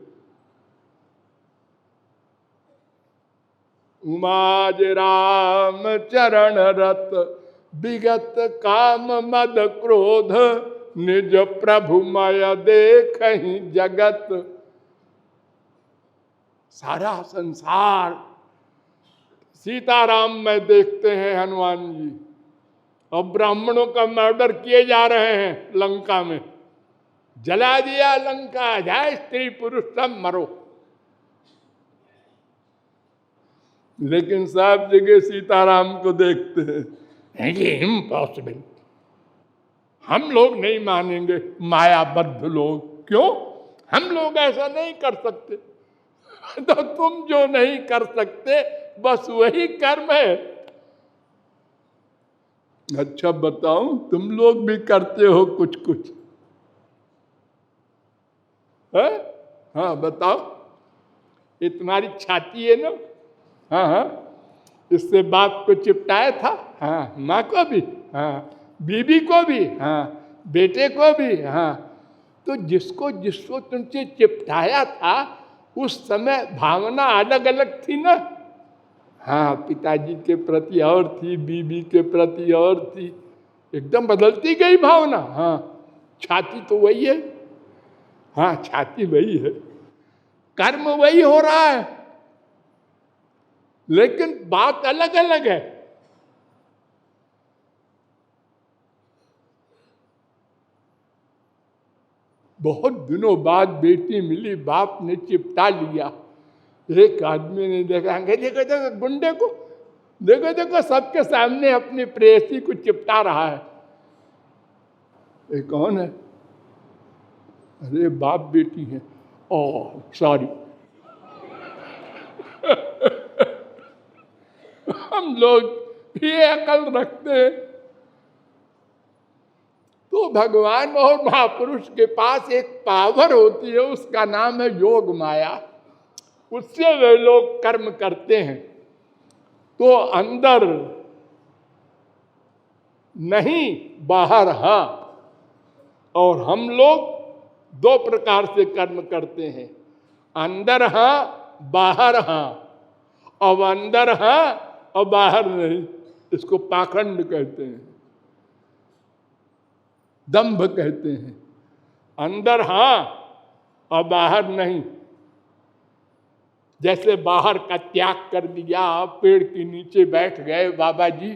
उमाज राम चरण रत विगत काम मद क्रोध, निज प्रभु मय देखहि जगत। सारा संसार सीताराम में देखते हैं हनुमान जी, और ब्राह्मणों का मर्डर किए जा रहे हैं लंका में। जला दिया लंका, जाए स्त्री पुरुष सब मरो। लेकिन सब जगह सीताराम को देखते हैं। ये इम्पॉसिबल, हम लोग नहीं मानेंगे, मायाबद्ध लोग। क्यों? हम लोग ऐसा नहीं कर सकते। तो तुम जो नहीं कर सकते बस वही कर्म है। अच्छा बताऊं, तुम लोग भी करते हो कुछ कुछ है? हाँ बताओ। ये तुम्हारी छाती है ना? हाँ हाँ, इससे बाप को चिपटाया था। हाँ, माँ को भी, हाँ, बीबी को भी, हाँ, बेटे को भी। हाँ, तो जिसको जिसको तुमसे चिपटाया था उस समय भावना अलग अलग थी ना। हाँ, पिताजी के प्रति और थी, बीबी के प्रति और थी, एकदम बदलती गई भावना। हाँ, छाती तो वही है। हाँ, छाती वही है, कर्म वही हो रहा है, लेकिन बात अलग अलग है। बहुत दिनों बाद बेटी मिली, बाप ने चिपटा लिया। एक आदमी ने देखा, देखो देखो गुंडे को, देखो देखो सबके सामने अपनी प्रेयसी को चिपटा रहा है। ये कौन है? अरे बाप बेटी है। Oh sorry. हम लोग ये अकल रखते हैं। तो भगवान और महापुरुष के पास एक पावर होती है, उसका नाम है योग माया। उससे वे लोग कर्म करते हैं। तो अंदर नहीं, बाहर हाँ। और हम लोग दो प्रकार से कर्म करते हैं, अंदर हाँ, बाहर हाँ। अब अंदर हाँ और बाहर नहीं, इसको पाखंड कहते हैं, दंभ कहते हैं। अंदर हाँ और बाहर नहीं। जैसे बाहर का त्याग कर दिया, पेड़ के नीचे बैठ गए बाबा जी,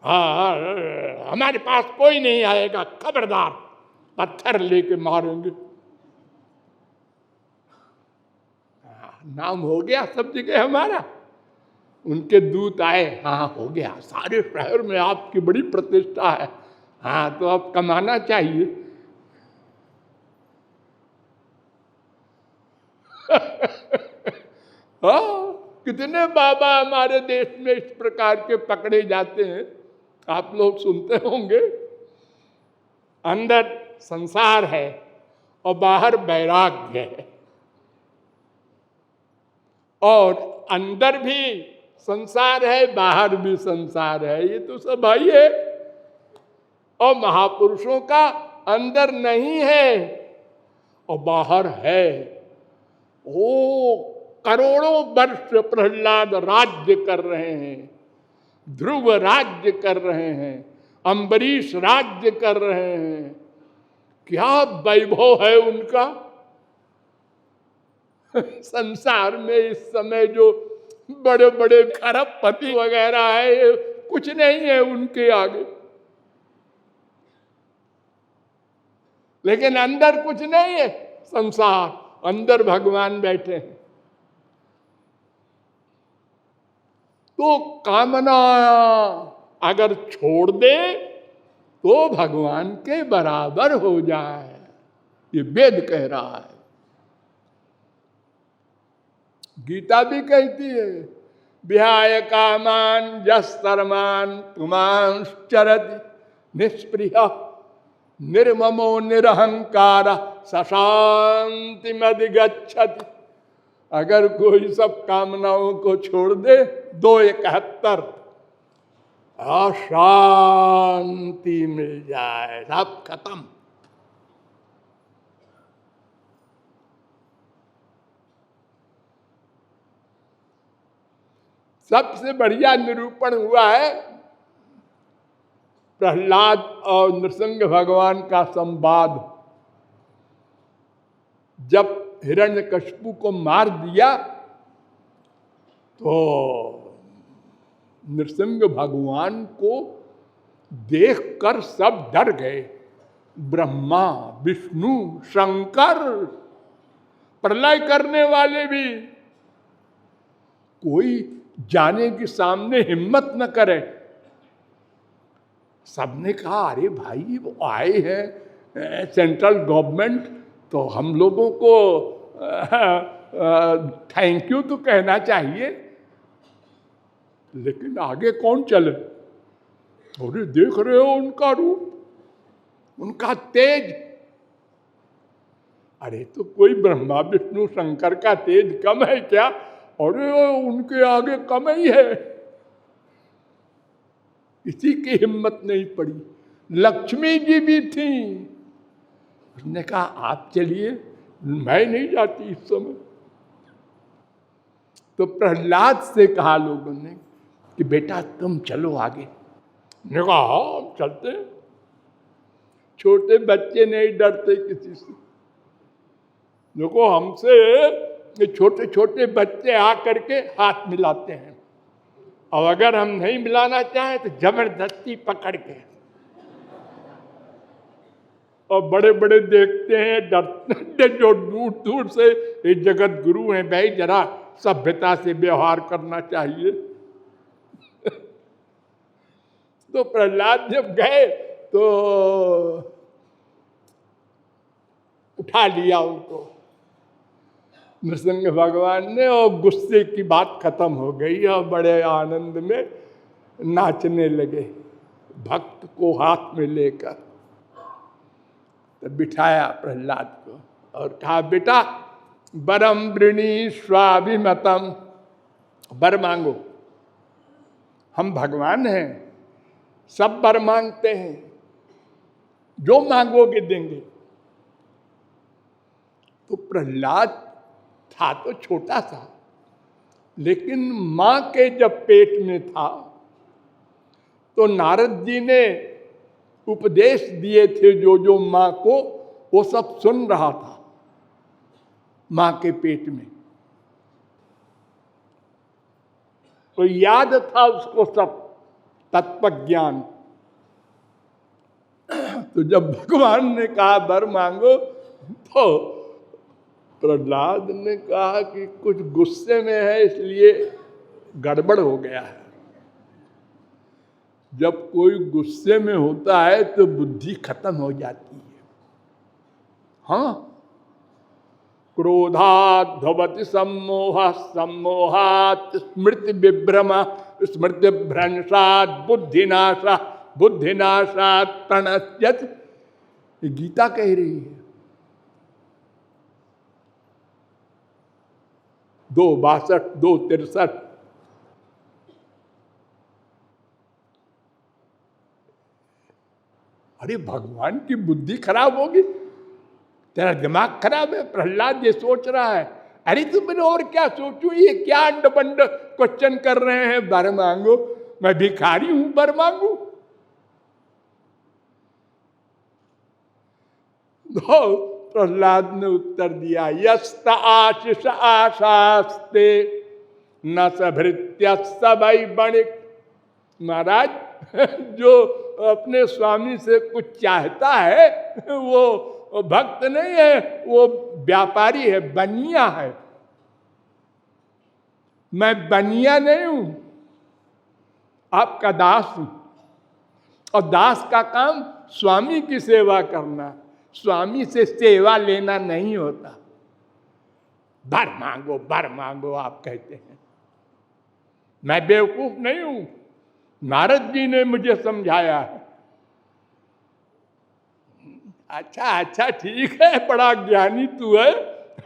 हाँ हमारे पास कोई नहीं आएगा, खबरदार, पत्थर लेके मारेंगे। नाम हो गया सब जगह हमारा। उनके दूत आए, हाँ हो गया, सारे शहर में आपकी बड़ी प्रतिष्ठा है, हाँ तो अब कमाना चाहिए। हाँ, कितने बाबा हमारे देश में इस प्रकार के पकड़े जाते हैं, आप लोग सुनते होंगे। अंदर संसार है और बाहर वैराग्य है, और अंदर भी संसार है, बाहर भी संसार है, ये तो सब भाई है। और महापुरुषों का अंदर नहीं है और बाहर है। ओ करोड़ों वर्ष प्रहलाद राज्य कर रहे हैं, ध्रुव राज्य कर रहे हैं, अम्बरीश राज्य कर रहे हैं, क्या वैभव है उनका। संसार में इस समय जो बड़े बड़े खरबपति वगैरह है, कुछ नहीं है उनके आगे। लेकिन अंदर कुछ नहीं है संसार, अंदर भगवान बैठे हैं। तो कामना अगर छोड़ दे तो भगवान के बराबर हो जाए, ये वेद कह रहा है। गीता भी कहती है, विहाय कामान यस्तर्मान पुमांश्चरति निष्प्रिय निर्ममो निरहंकार सशांतिमधिगच्छति। अगर कोई सब कामनाओं को छोड़ दे, 2:71 अशांति मिल जाए, सब खत्म। सबसे बढ़िया निरूपण हुआ है प्रहलाद और नृसिंह भगवान का संवाद। जब हिरण्यकशिपु को मार दिया तो नृसिंह भगवान को देखकर सब डर गए, ब्रह्मा विष्णु शंकर, प्रलय करने वाले भी। कोई जाने के सामने हिम्मत न करे। सबने कहा अरे भाई वो आए हैं सेंट्रल गवर्नमेंट, तो हम लोगों को थैंक यू तो कहना चाहिए, लेकिन आगे कौन चले। अरे देख रहे हो उनका रूप, उनका तेज। अरे तो कोई ब्रह्मा विष्णु शंकर का तेज कम है क्या? अरे उनके आगे कम ही है। किसी की हिम्मत नहीं पड़ी। लक्ष्मी जी भी थी, उसने कहा आप चलिए, मैं नहीं जाती इस समय। तो प्रहलाद से कहा लोगों ने कि बेटा तुम चलो आगे। ने कहा हाँ चलते। छोटे बच्चे नहीं डरते किसी से। देखो हमसे ये छोटे छोटे बच्चे आकर के हाथ मिलाते हैं, और अगर हम नहीं मिलाना चाहें तो जबरदस्ती पकड़ के, और बड़े बड़े देखते हैं डरते, जो दूर दूर से ये जगत गुरु हैं, भाई जरा सभ्यता से व्यवहार करना चाहिए। तो प्रहलाद जब गए तो उठा लिया उनको नृसिंह भगवान ने, और गुस्से की बात खत्म हो गई और बड़े आनंद में नाचने लगे भक्त को हाथ में लेकर। तो बिठाया प्रहलाद को और कहा बेटा वरम वृणी स्वाभिमतम, वर मांगो। हम भगवान हैं, सब वर मांगते हैं, जो मांगोगे देंगे। तो प्रहलाद था तो छोटा सा, लेकिन मां के जब पेट में था तो नारद जी ने उपदेश दिए थे जो जो मां को, वो सब सुन रहा था मां के पेट में, तो याद था उसको सब तत्व ज्ञान। तो जब भगवान ने कहा वर मांगो, तो प्रहलाद ने कहा कि कुछ गुस्से में है इसलिए गड़बड़ हो गया है। जब कोई गुस्से में होता है तो बुद्धि खत्म हो जाती है। हाँ, क्रोधात् भवति सम्मोहः, सम्मोहात् स्मृति विभ्रम, स्मृति भ्रंशात् बुद्धिनाशः, बुद्धिनाशात् प्रणश्यति। ये गीता कह रही है। 2:62, 2:63। अरे भगवान की बुद्धि खराब होगी, तेरा दिमाग खराब है। प्रहलाद ये सोच रहा है, अरे तुम और क्या सोचूं, ये क्या अंड बंड क्वेश्चन कर रहे हैं, वर मांगो, मैं भिखारी हूं वर मांगू। तो प्रहलाद ने उत्तर दिया, यस्त आशीष आशास्ते न सभृत्य सबई बणिक। महाराज, जो अपने स्वामी से कुछ चाहता है वो भक्त नहीं है, वो व्यापारी है, बनिया है। मैं बनिया नहीं हूं, आपका दास हूं। और दास का काम स्वामी की सेवा करना, स्वामी से सेवा लेना नहीं होता। वर मांगो वर मांगो आप कहते हैं। मैं बेवकूफ नहीं हूं, नारद जी ने मुझे समझाया है। अच्छा अच्छा ठीक है, बड़ा ज्ञानी तू है,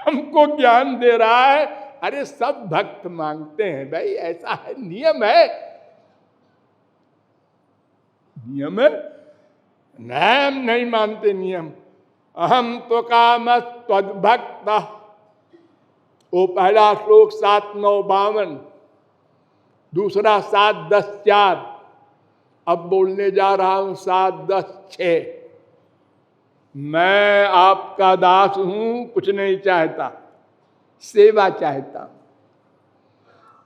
हमको ज्ञान दे रहा है। अरे सब भक्त मांगते हैं भाई, ऐसा है, नियम है, नियम है। नाम नहीं मानते नियम। अहम तो काम त्वद्भक्त, वो पहला श्लोक 7:9-52, दूसरा 7:10-4। अब बोलने जा रहा हूं 7:10-6। मैं आपका दास हूं, कुछ नहीं चाहता, सेवा चाहता हूं।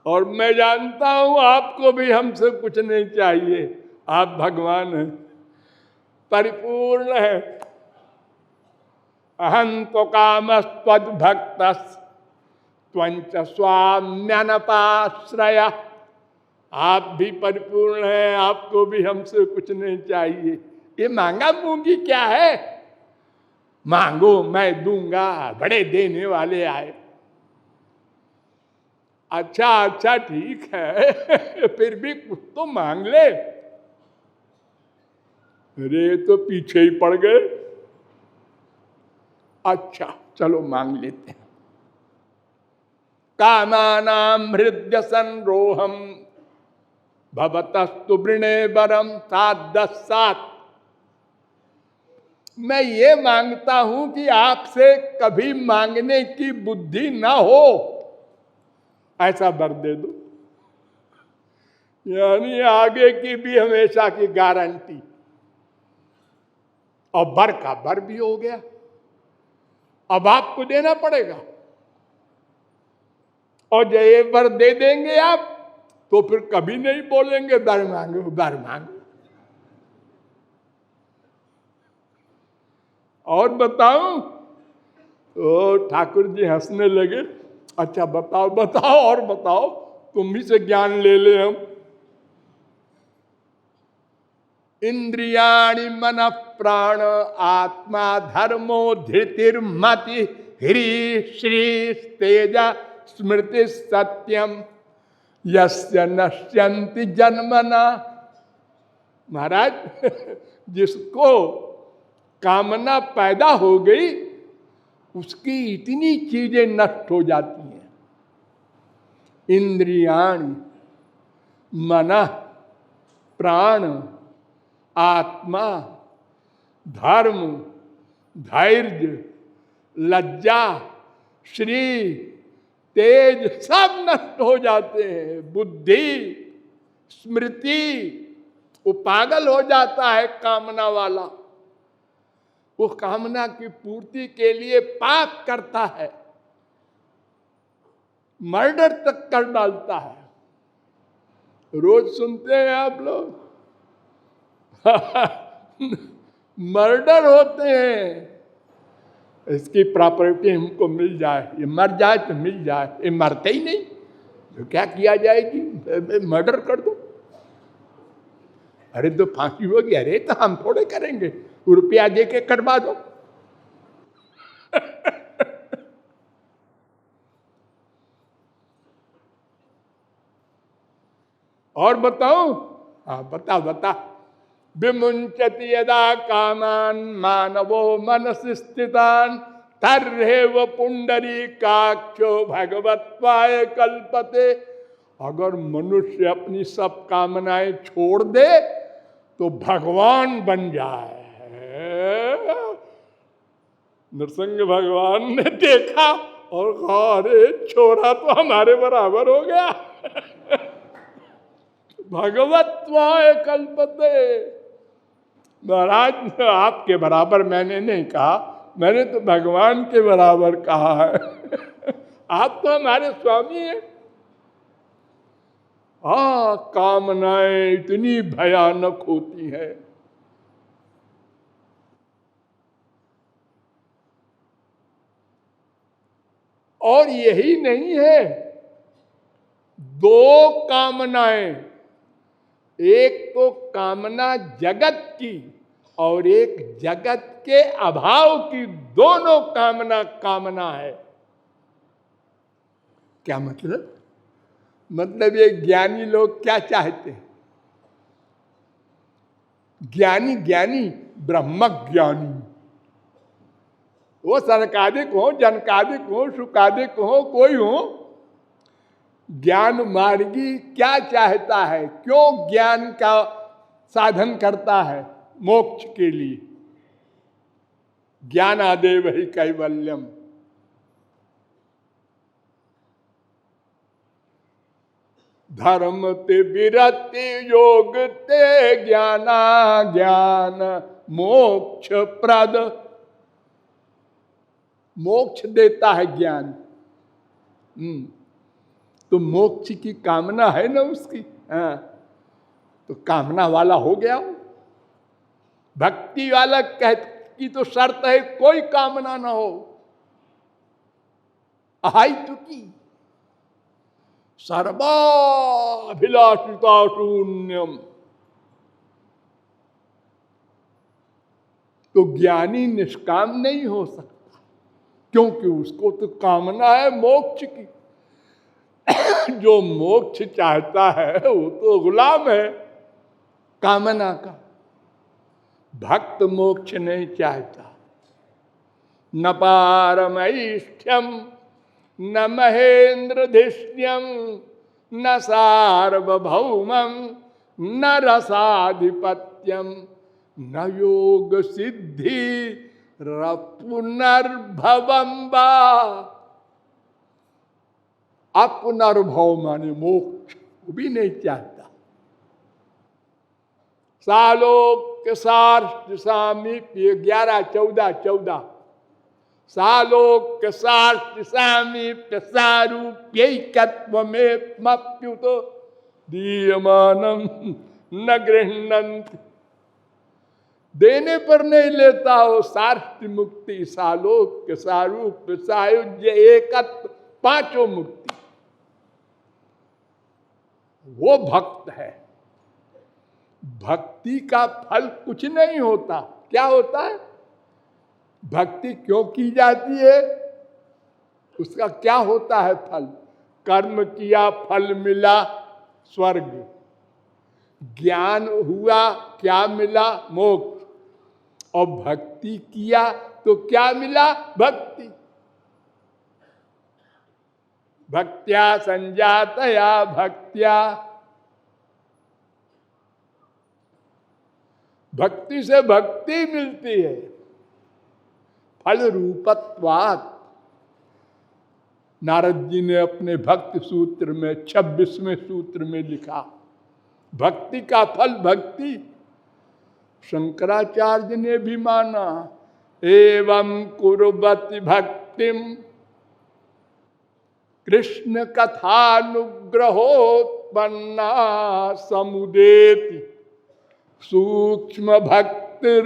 और मैं जानता हूं आपको भी हमसे कुछ नहीं चाहिए, आप भगवान हैं, परिपूर्ण है। अहं तो कामस्त्वद्भक्त त्वंच स्वाम्यनपाश्रय। आप भी परिपूर्ण हैं, आपको भी हमसे कुछ नहीं चाहिए। ये मांगा मूंगी क्या है, मांगो मैं दूंगा, बड़े देने वाले आए। अच्छा अच्छा ठीक है फिर भी कुछ तो मांग ले। अरे तो पीछे ही पड़ गए। अच्छा चलो मांग लेते हैं। कामानां हृदय संरोहम भवतस्तु वृणे वरम। 7:10-7। मैं ये मांगता हूं कि आपसे कभी मांगने की बुद्धि ना हो, ऐसा वर दे दो। यानी आगे की भी हमेशा की गारंटी। और वर का वर भी हो गया, अब आपको देना पड़ेगा। और जब ये वर दे देंगे आप, तो फिर कभी नहीं बोलेंगे वर मांगो वर मांगो। और बताऊं? तो ठाकुर जी हंसने लगे। अच्छा बताओ बताओ और बताओ, तुम भी से ज्ञान ले ले हम। इंद्रियाणि मन प्राण आत्मा धर्मो धृतिर्मति ह्री श्री तेज स्मृति सत्यम यस्य नश्यन्ति जन्मना। महाराज जिसको कामना पैदा हो गई, उसकी इतनी चीजें नष्ट हो जाती हैं। इंद्रियाणि मन प्राण आत्मा धर्म धैर्य लज्जा श्री तेज सब नष्ट हो जाते हैं। बुद्धि, स्मृति, वो पागल हो जाता है कामना वाला। वो कामना की पूर्ति के लिए पाप करता है, मर्डर तक कर डालता है। रोज सुनते हैं आप लोग मर्डर होते हैं। इसकी प्रॉपर्टी हमको मिल जाए, ये मर जाए तो मिल जाए, ये मरते ही नहीं तो क्या किया जाएगी, मर्डर कर दो। अरे तो फांसी होगी, अरे तो हम थोड़े करेंगे, रुपया दे के करवा दो। और बताओ, हाँ बता बता। विमुंचति यदा कामान मानवो मनसि स्थितान तर्हेव पुंडरीकाक्षो भगवत्वाय कल्पते। अगर मनुष्य अपनी सब कामनाएं छोड़ दे तो भगवान बन जाए। नृसिंह भगवान ने देखा और कहा, अरे छोरा तो हमारे बराबर हो गया। भगवत्वाय कल्पते। महाराज आपके बराबर मैंने नहीं कहा, मैंने तो भगवान के बराबर कहा है। आप तो हमारे स्वामी हैं। हाँ, कामनाएं इतनी भयानक होती है। और यही नहीं है, दो कामनाएं, एक तो कामना जगत की और एक जगत के अभाव की, दोनों कामना कामना है। क्या मतलब? मतलब ये ज्ञानी लोग क्या चाहते हैं? ज्ञानी ज्ञानी ब्रह्म ज्ञानी, वो सनकादिक हो, जनकादिक हो, सुकादिक हो, कोई हो, ज्ञान मार्गी क्या चाहता है? क्यों ज्ञान का साधन करता है? मोक्ष के लिए। ज्ञानादेव ही कैवल्यम। धर्म ते विरति योग ते ज्ञाना ज्ञान मोक्ष प्रद। मोक्ष देता है ज्ञान। तो मोक्ष की कामना है ना उसकी, हाँ, तो कामना वाला हो गया। भक्ति वाला की तो शर्त है कोई कामना ना हो। अहाई तुकी सर्वाभिलाषिता शून्यम। तो ज्ञानी निष्काम नहीं हो सकता, क्योंकि उसको तो कामना है मोक्ष की। जो मोक्ष चाहता है वो तो गुलाम है कामना का। भक्त मोक्ष नहीं चाहता। न पारमैष्ठ्यम न महेंद्रधिष्ण्यम न सार्वभौमम न रसाधिपत्यम न योग सिद्धि पुनर्भवम वा। अपुनर्भव माने मोक्ष, वो भी नहीं चाहता। सालोक्य सार्थ सामीप्य 11-14 सालोक्य सार्थ सामीप्य सारूप्यैकत्व में मप्युत दीयमानम न गृह्णन्ति। देने पर नहीं लेता हो। सार्थ मुक्ति, सालोक्य, सारूप्य, सायुज्य, एकत्व, पांचों मुक्ति, वो भक्त है। भक्ति का फल कुछ नहीं होता। क्या होता है? भक्ति क्यों की जाती है? उसका क्या होता है फल? कर्म किया, फल मिला स्वर्ग। ज्ञान हुआ, क्या मिला? मोक्ष। और भक्ति किया तो क्या मिला? भक्ति। भक्त्या संजातया भक्त्या। भक्ति से भक्ति मिलती है। फल रूपत्वात्। नारद जी ने अपने भक्ति सूत्र में 26वें सूत्र में लिखा, भक्ति का फल भक्ति। शंकराचार्य ने भी माना, एवं कुर्वति भक्तिम कृष्ण कथानुग्रहोत्पन्ना समुदेति सूक्ष्म भक्तिर।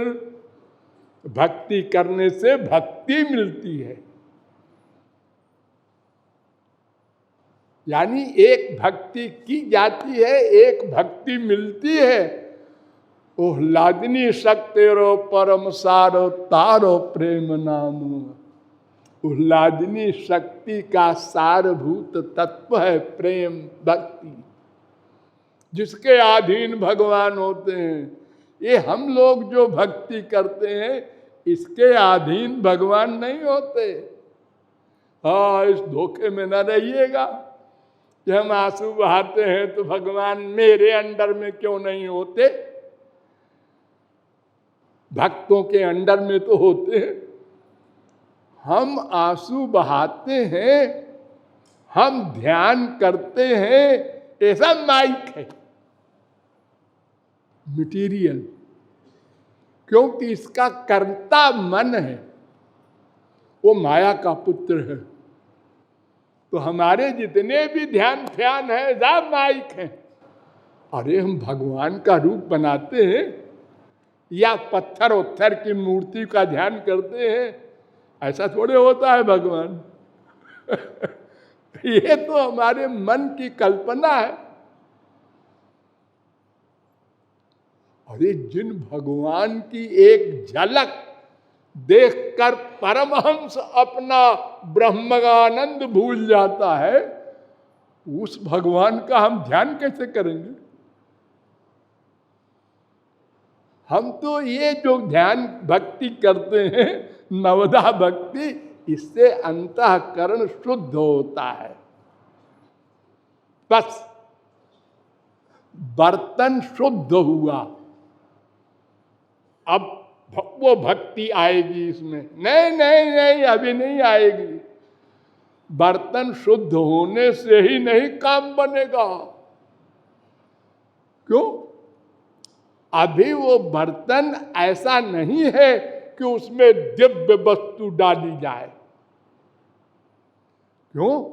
भक्ति करने से भक्ति मिलती है, यानी एक भक्ति की जाती है, एक भक्ति मिलती है। ओह लादनी शक्तिरो परम सारो तारो प्रेम नामो। उल्लादिनी शक्ति का सारभूत तत्व है प्रेम भक्ति, जिसके अधीन भगवान होते हैं। ये हम लोग जो भक्ति करते हैं इसके अधीन भगवान नहीं होते। हाँ, इस धोखे में न रहिएगा कि हम आंसू बहाते हैं तो भगवान मेरे अंडर में क्यों नहीं होते। भक्तों के अंडर में तो होते हैं। हम आंसू बहाते हैं, हम ध्यान करते हैं, ऐसा माइक है मटीरियल, क्योंकि इसका कर्ता मन है, वो माया का पुत्र है। तो हमारे जितने भी ध्यान ध्यान है सब माइक है। अरे हम भगवान का रूप बनाते हैं या पत्थर उत्थर की मूर्ति का ध्यान करते हैं, ऐसा थोड़े होता है भगवान। ये तो हमारे मन की कल्पना है। अरे जिन भगवान की एक झलक देखकर परमहंस अपना ब्रह्मानंद भूल जाता है, उस भगवान का हम ध्यान कैसे करेंगे। हम तो ये जो ध्यान भक्ति करते हैं, नवदा भक्ति, इससे अंतःकरण शुद्ध होता है। बस बर्तन शुद्ध हुआ, अब वो भक्ति आएगी इसमें। नहीं नहीं नहीं, अभी नहीं आएगी। बर्तन शुद्ध होने से ही नहीं काम बनेगा। क्यों? अभी वो बर्तन ऐसा नहीं है कि उसमें दिव्य वस्तु डाली जाए। क्यों?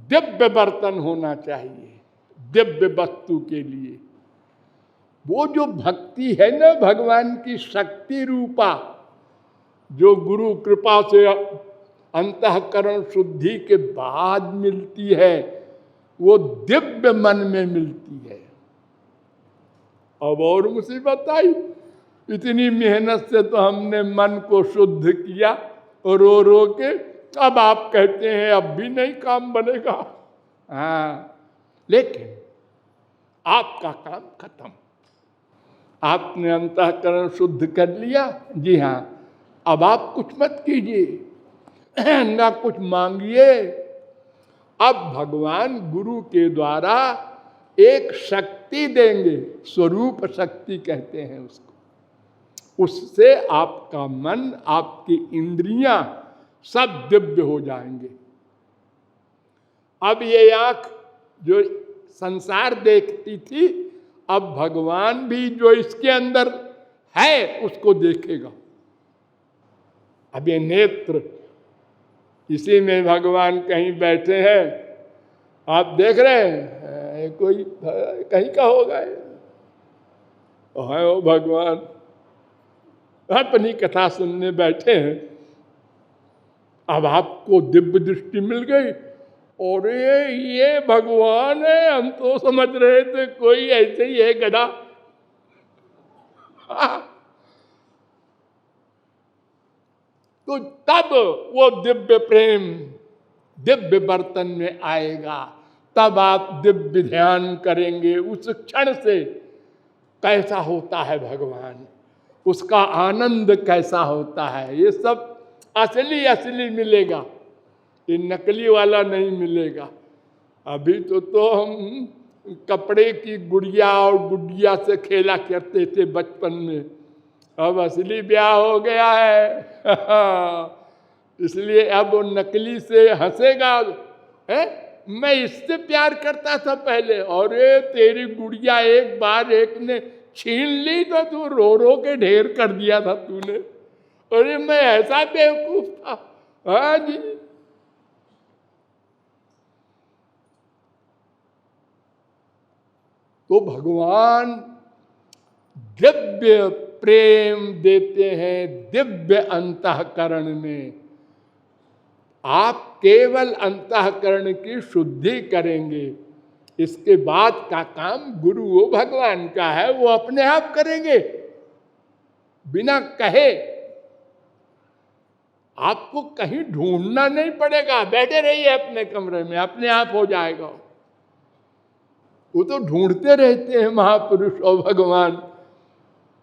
दिव्य बर्तन होना चाहिए दिव्य वस्तु के लिए। वो जो भक्ति है ना भगवान की शक्ति रूपा, जो गुरु कृपा से अंतःकरण शुद्धि के बाद मिलती है, वो दिव्य मन में मिलती है। अब और मुसीबत आई, इतनी मेहनत से तो हमने मन को शुद्ध किया रो रो के, अब आप कहते हैं अब भी नहीं काम बनेगा। हाँ, लेकिन आपका काम खत्म। आपने अंतःकरण शुद्ध कर लिया, जी हाँ, अब आप कुछ मत कीजिए, ना कुछ मांगिए। अब भगवान गुरु के द्वारा एक शक्ति देंगे, स्वरूप शक्ति कहते हैं उसको। उससे आपका मन, आपकी इंद्रियां सब दिव्य हो जाएंगे। अब ये आंख जो संसार देखती थी, अब भगवान भी जो इसके अंदर है उसको देखेगा। अब ये नेत्र, इसी में भगवान कहीं बैठे हैं, आप देख रहे हैं, कोई कहीं का होगा है वो भगवान अपनी कथा सुनने बैठे हैं। अब आपको दिव्य दृष्टि मिल गई, और ये भगवान है, हम तो समझ रहे थे कोई ऐसे ही है गधा। तो तब वो दिव्य प्रेम दिव्य बर्तन में आएगा, तब आप दिव्य ध्यान करेंगे। उस क्षण से कैसा होता है भगवान, उसका आनंद कैसा होता है, ये सब असली असली मिलेगा, ये नकली वाला नहीं मिलेगा। अभी तो हम कपड़े की गुड़िया और गुड़िया से खेला करते थे बचपन में, अब असली ब्याह हो गया है। इसलिए अब वो नकली से हंसेगा है? मैं इससे प्यार करता था पहले, और ये तेरी गुड़िया एक बार एक ने छीन ली तो तू रो रो के ढेर कर दिया था तूने। अरे मैं ऐसा बेवकूफ था। हाँ जी। तो भगवान दिव्य प्रेम देते हैं, दिव्य अंतःकरण में। आप केवल अंतःकरण की शुद्धि करेंगे, इसके बाद का काम गुरु वो भगवान का है, वो अपने आप करेंगे बिना कहे। आपको कहीं ढूंढना नहीं पड़ेगा, बैठे रहिए अपने कमरे में, अपने आप हो जाएगा। वो तो ढूंढते रहते हैं महापुरुष और भगवान,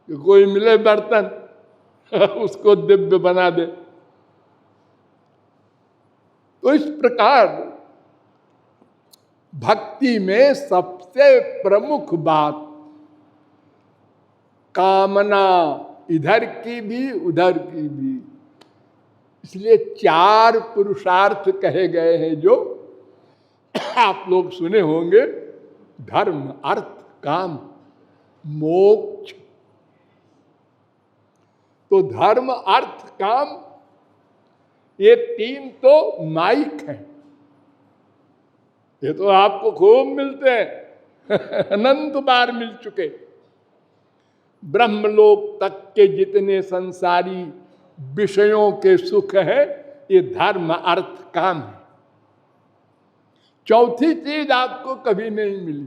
कोई मिले बर्तन उसको दिव्य बना दे। तो इस प्रकार भक्ति में सबसे प्रमुख बात कामना, इधर की भी उधर की भी। इसलिए 4 पुरुषार्थ कहे गए हैं जो आप लोग सुने होंगे, धर्म, अर्थ, काम, मोक्ष। तो धर्म, अर्थ, काम, ये 3 तो माइक हैं। ये तो आपको खूब मिलते हैं अनंत बार मिल चुके। ब्रह्मलोक तक के जितने संसारी विषयों के सुख है, ये धर्म, अर्थ, काम है। चौथी चीज आपको कभी नहीं मिली,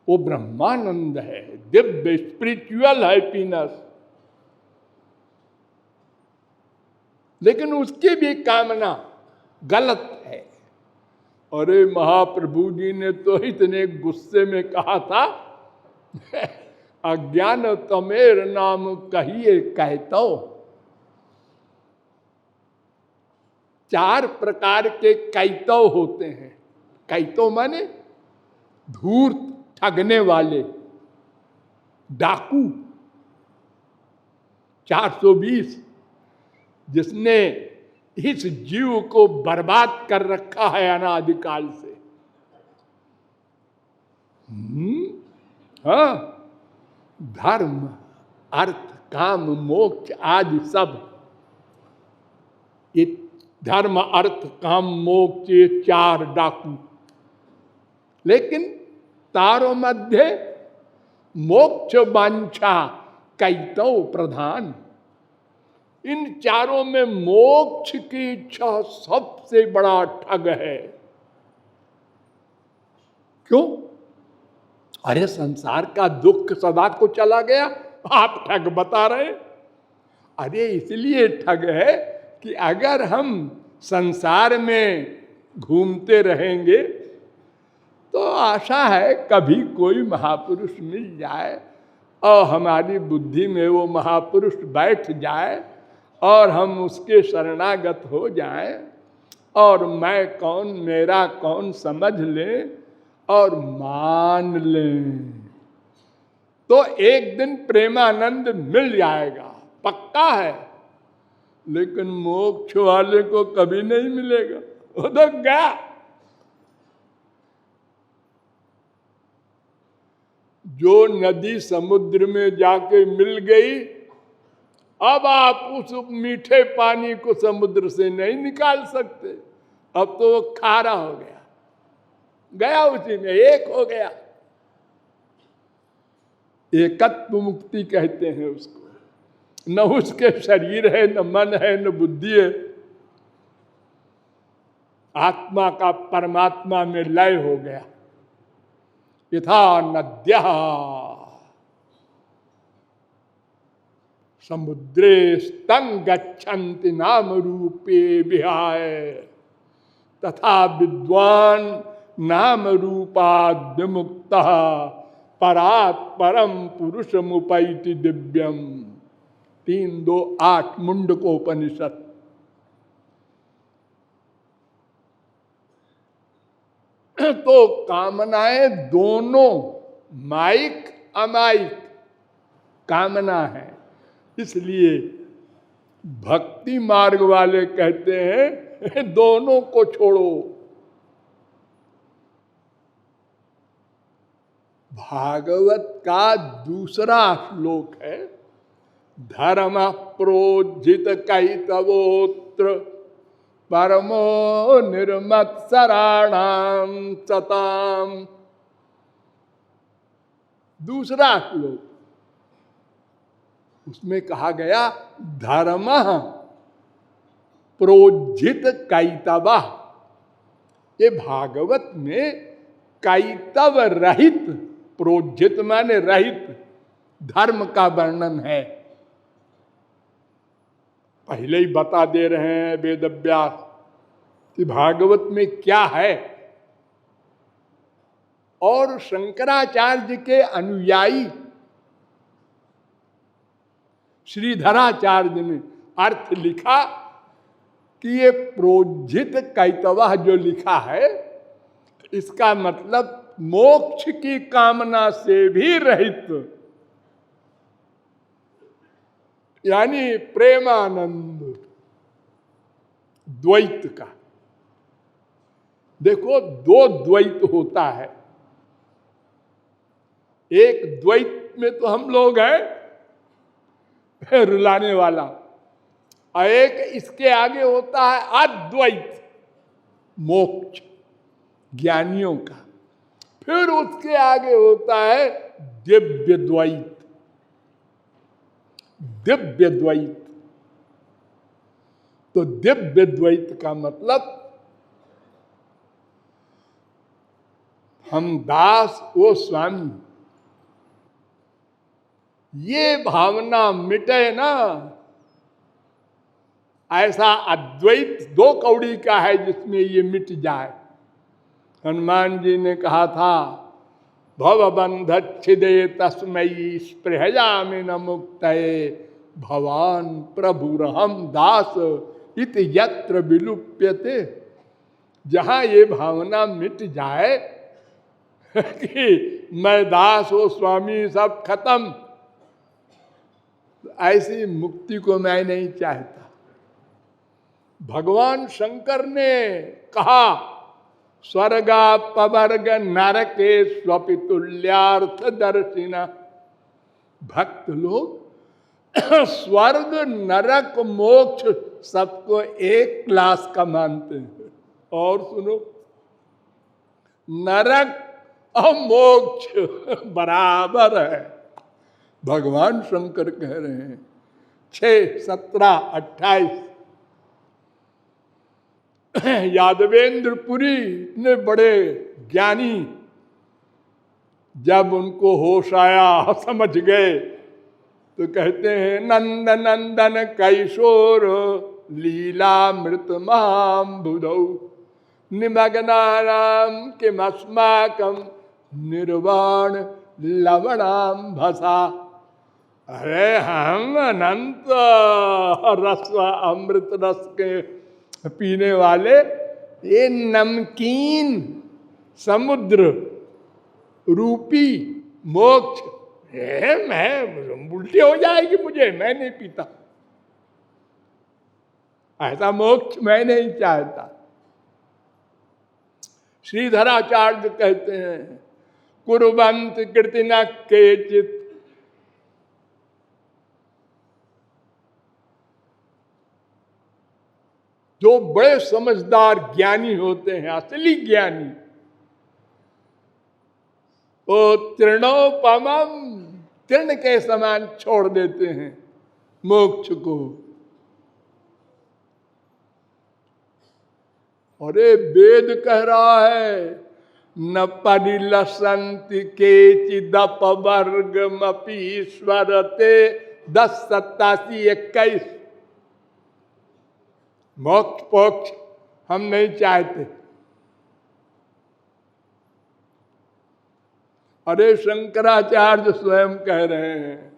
वो ब्रह्मानंद है, दिव्य स्पिरिचुअल हैप्पीनेस। लेकिन उसकी भी कामना गलत है। अरे महाप्रभु जी ने तो इतने गुस्से में कहा था अज्ञान तमेर नाम कहिए कहतो। 4 प्रकार के कैतो होते हैं। कैतो माने धूर्त, ठगने वाले, डाकू। 420 जिसने इस जीव को बर्बाद कर रखा है अनादिकाल से। हाँ, धर्म, अर्थ, काम, मोक्ष आदि सब, ये धर्म, अर्थ, काम, मोक्ष, ये 4 डाकू। लेकिन तारों मध्य मोक्ष वांछा कैतो प्रधान। इन 4 में मोक्ष की इच्छा सबसे बड़ा ठग है। क्यों? अरे संसार का दुख सदा को चला गया, आप ठग बता रहे। अरे इसलिए ठग है कि अगर हम संसार में घूमते रहेंगे तो आशा है कभी कोई महापुरुष मिल जाए और हमारी बुद्धि में वो महापुरुष बैठ जाए और हम उसके शरणागत हो जाएं और मैं कौन, मेरा कौन समझ लें और मान लें, तो एक दिन प्रेमानंद मिल जाएगा, पक्का है। लेकिन मोक्ष वाले को कभी नहीं मिलेगा, वो तो गया। जो नदी समुद्र में जाके मिल गई, अब आप उस मीठे पानी को समुद्र से नहीं निकाल सकते। अब तो वो खारा हो गया, गया उसी में, एक हो गया। एकत्व मुक्ति कहते हैं उसको। न उसके शरीर है, न मन है, न बुद्धि है। आत्मा का परमात्मा में लय हो गया। यथा नद्यः समुद्रे स्तं गच्छन्ति नाम रूपे विहाय तथा विद्वान नाम रूपाद् विमुक्तः परात् परम पुरुषमुपैति दिव्यम। 3:2-8 मुंडकोपनिषद। तो कामनाएं दोनों माइक अमाइक कामना है। इसलिए भक्ति मार्ग वाले कहते हैं दोनों को छोड़ो, भागवत का दूसरा श्लोक है, धर्म प्रोज्झित कैतवोत्र परमो निर्मत्सराणाम सताम। दूसरा श्लोक, उसमें कहा गया धर्म प्रोज्झित कैतव। ये भागवत में कैतव रहित, प्रोज्झित माने रहित, धर्म का वर्णन है। पहले ही बता दे रहे हैं वेदव्यास कि भागवत में क्या है। और शंकराचार्य के अनुयायी श्रीधराचार्य ने अर्थ लिखा कि ये प्रोज्झित कैतव जो लिखा है, इसका मतलब मोक्ष की कामना से भी रहित, यानी प्रेमानंद द्वैत का। देखो, दो द्वैत होता है। एक द्वैत में तो हम लोग हैं रुलाने वाला, और एक इसके आगे होता है अद्वैत, मोक्ष ज्ञानियों का। फिर उसके आगे होता है दिव्य द्वैत, दिव्य द्वैत। तो दिव्य द्वैत का मतलब हम दास वो स्वामी, ये भावना मिटे ना, ऐसा अद्वैत दो कौड़ी का है जिसमें ये मिट जाए। हनुमान जी ने कहा था, भवबंध छिदे तस्मयी स्पृहयामि न मुक्तये भवान प्रभुरहम दास इत यत्र विलुप्यते। जहां ये भावना मिट जाए कि मैं दास हो स्वामी सब खत्म, ऐसी मुक्ति को मैं नहीं चाहता। भगवान शंकर ने कहा, स्वर्गापवर्ग नरके स्वपितुल्यार्थ दर्शिना। भक्त लोग स्वर्ग नरक मोक्ष सबको एक क्लास का मानते हैं। और सुनो, नरक और मोक्ष बराबर है, भगवान शंकर कह रहे हैं। 6, 17, 28 यादवेंद्रपुरी इतने बड़े ज्ञानी, जब उनको होश आया, समझ गए, तो कहते हैं, नंद नंदन कैशोर लीलामृत महाम्बुधौ निमग्नानां किमस्माकं निर्वाण लवणाम भसा। अरे हम अनंत रस अमृत रस के पीने वाले, ये नमकीन समुद्र रूपी मोक्ष है, मैं उल्टी हो जाएगी मुझे, मैं नहीं पीता। ऐसा मोक्ष मैं नहीं चाहता। श्रीधराचार्य कहते हैं, कुर्वंत कृतिना केचित्, जो बड़े समझदार ज्ञानी होते हैं, असली ज्ञानी, वो तृणोपमम, तृण के समान छोड़ देते हैं मोक्ष को। अरे वेद कह रहा है, न परिलसंति केचिदपवर्गमपि स्वरते 10, 87, 21। मोक्ष पोक्ष हम नहीं चाहते। अरे शंकराचार्य स्वयं कह रहे हैं,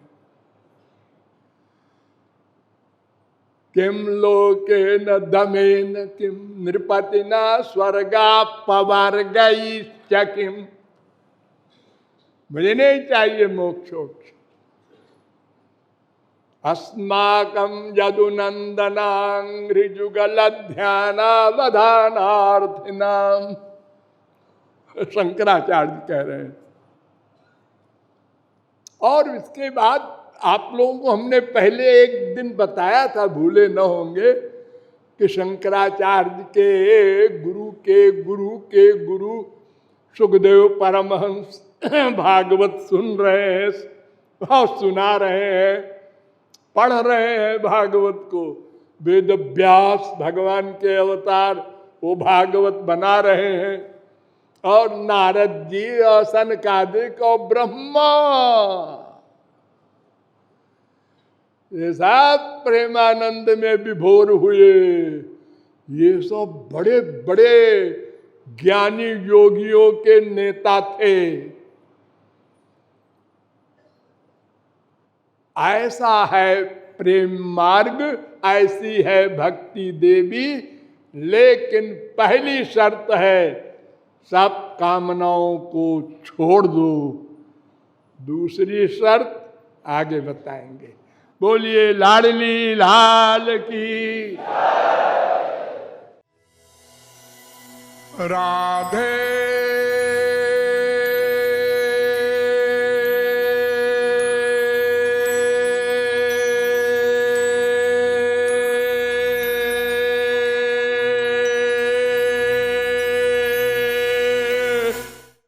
किम लोके न दमेन किम नृपतिना स्वर्गापवर्गैश्च किम। मुझे नहीं चाहिए मोक्ष। अस्माकं यदुनंदनांघ्रिजुगल ध्यानावधानार्थिनाम। शंकराचार्य कह रहे हैं, और इसके बाद आप लोगों को हमने पहले एक दिन बताया था, भूले न होंगे, कि शंकराचार्य के गुरु के गुरु सुखदेव परमहंस भागवत सुन रहे हैं और सुना रहे हैं, पढ़ रहे हैं भागवत को। वेद व्यास भगवान के अवतार वो भागवत बना रहे हैं, और नारद जी और सनकादिक और ब्रह्मा ये सब प्रेमानंद में विभोर हुए। ये सब बड़े बड़े ज्ञानी योगियों के नेता थे। ऐसा है प्रेम मार्ग, ऐसी है भक्ति देवी, लेकिन पहली शर्त है सब कामनाओं को छोड़ दो। दूसरी शर्त आगे बताएंगे। बोलिए लाडली लाल की। राधे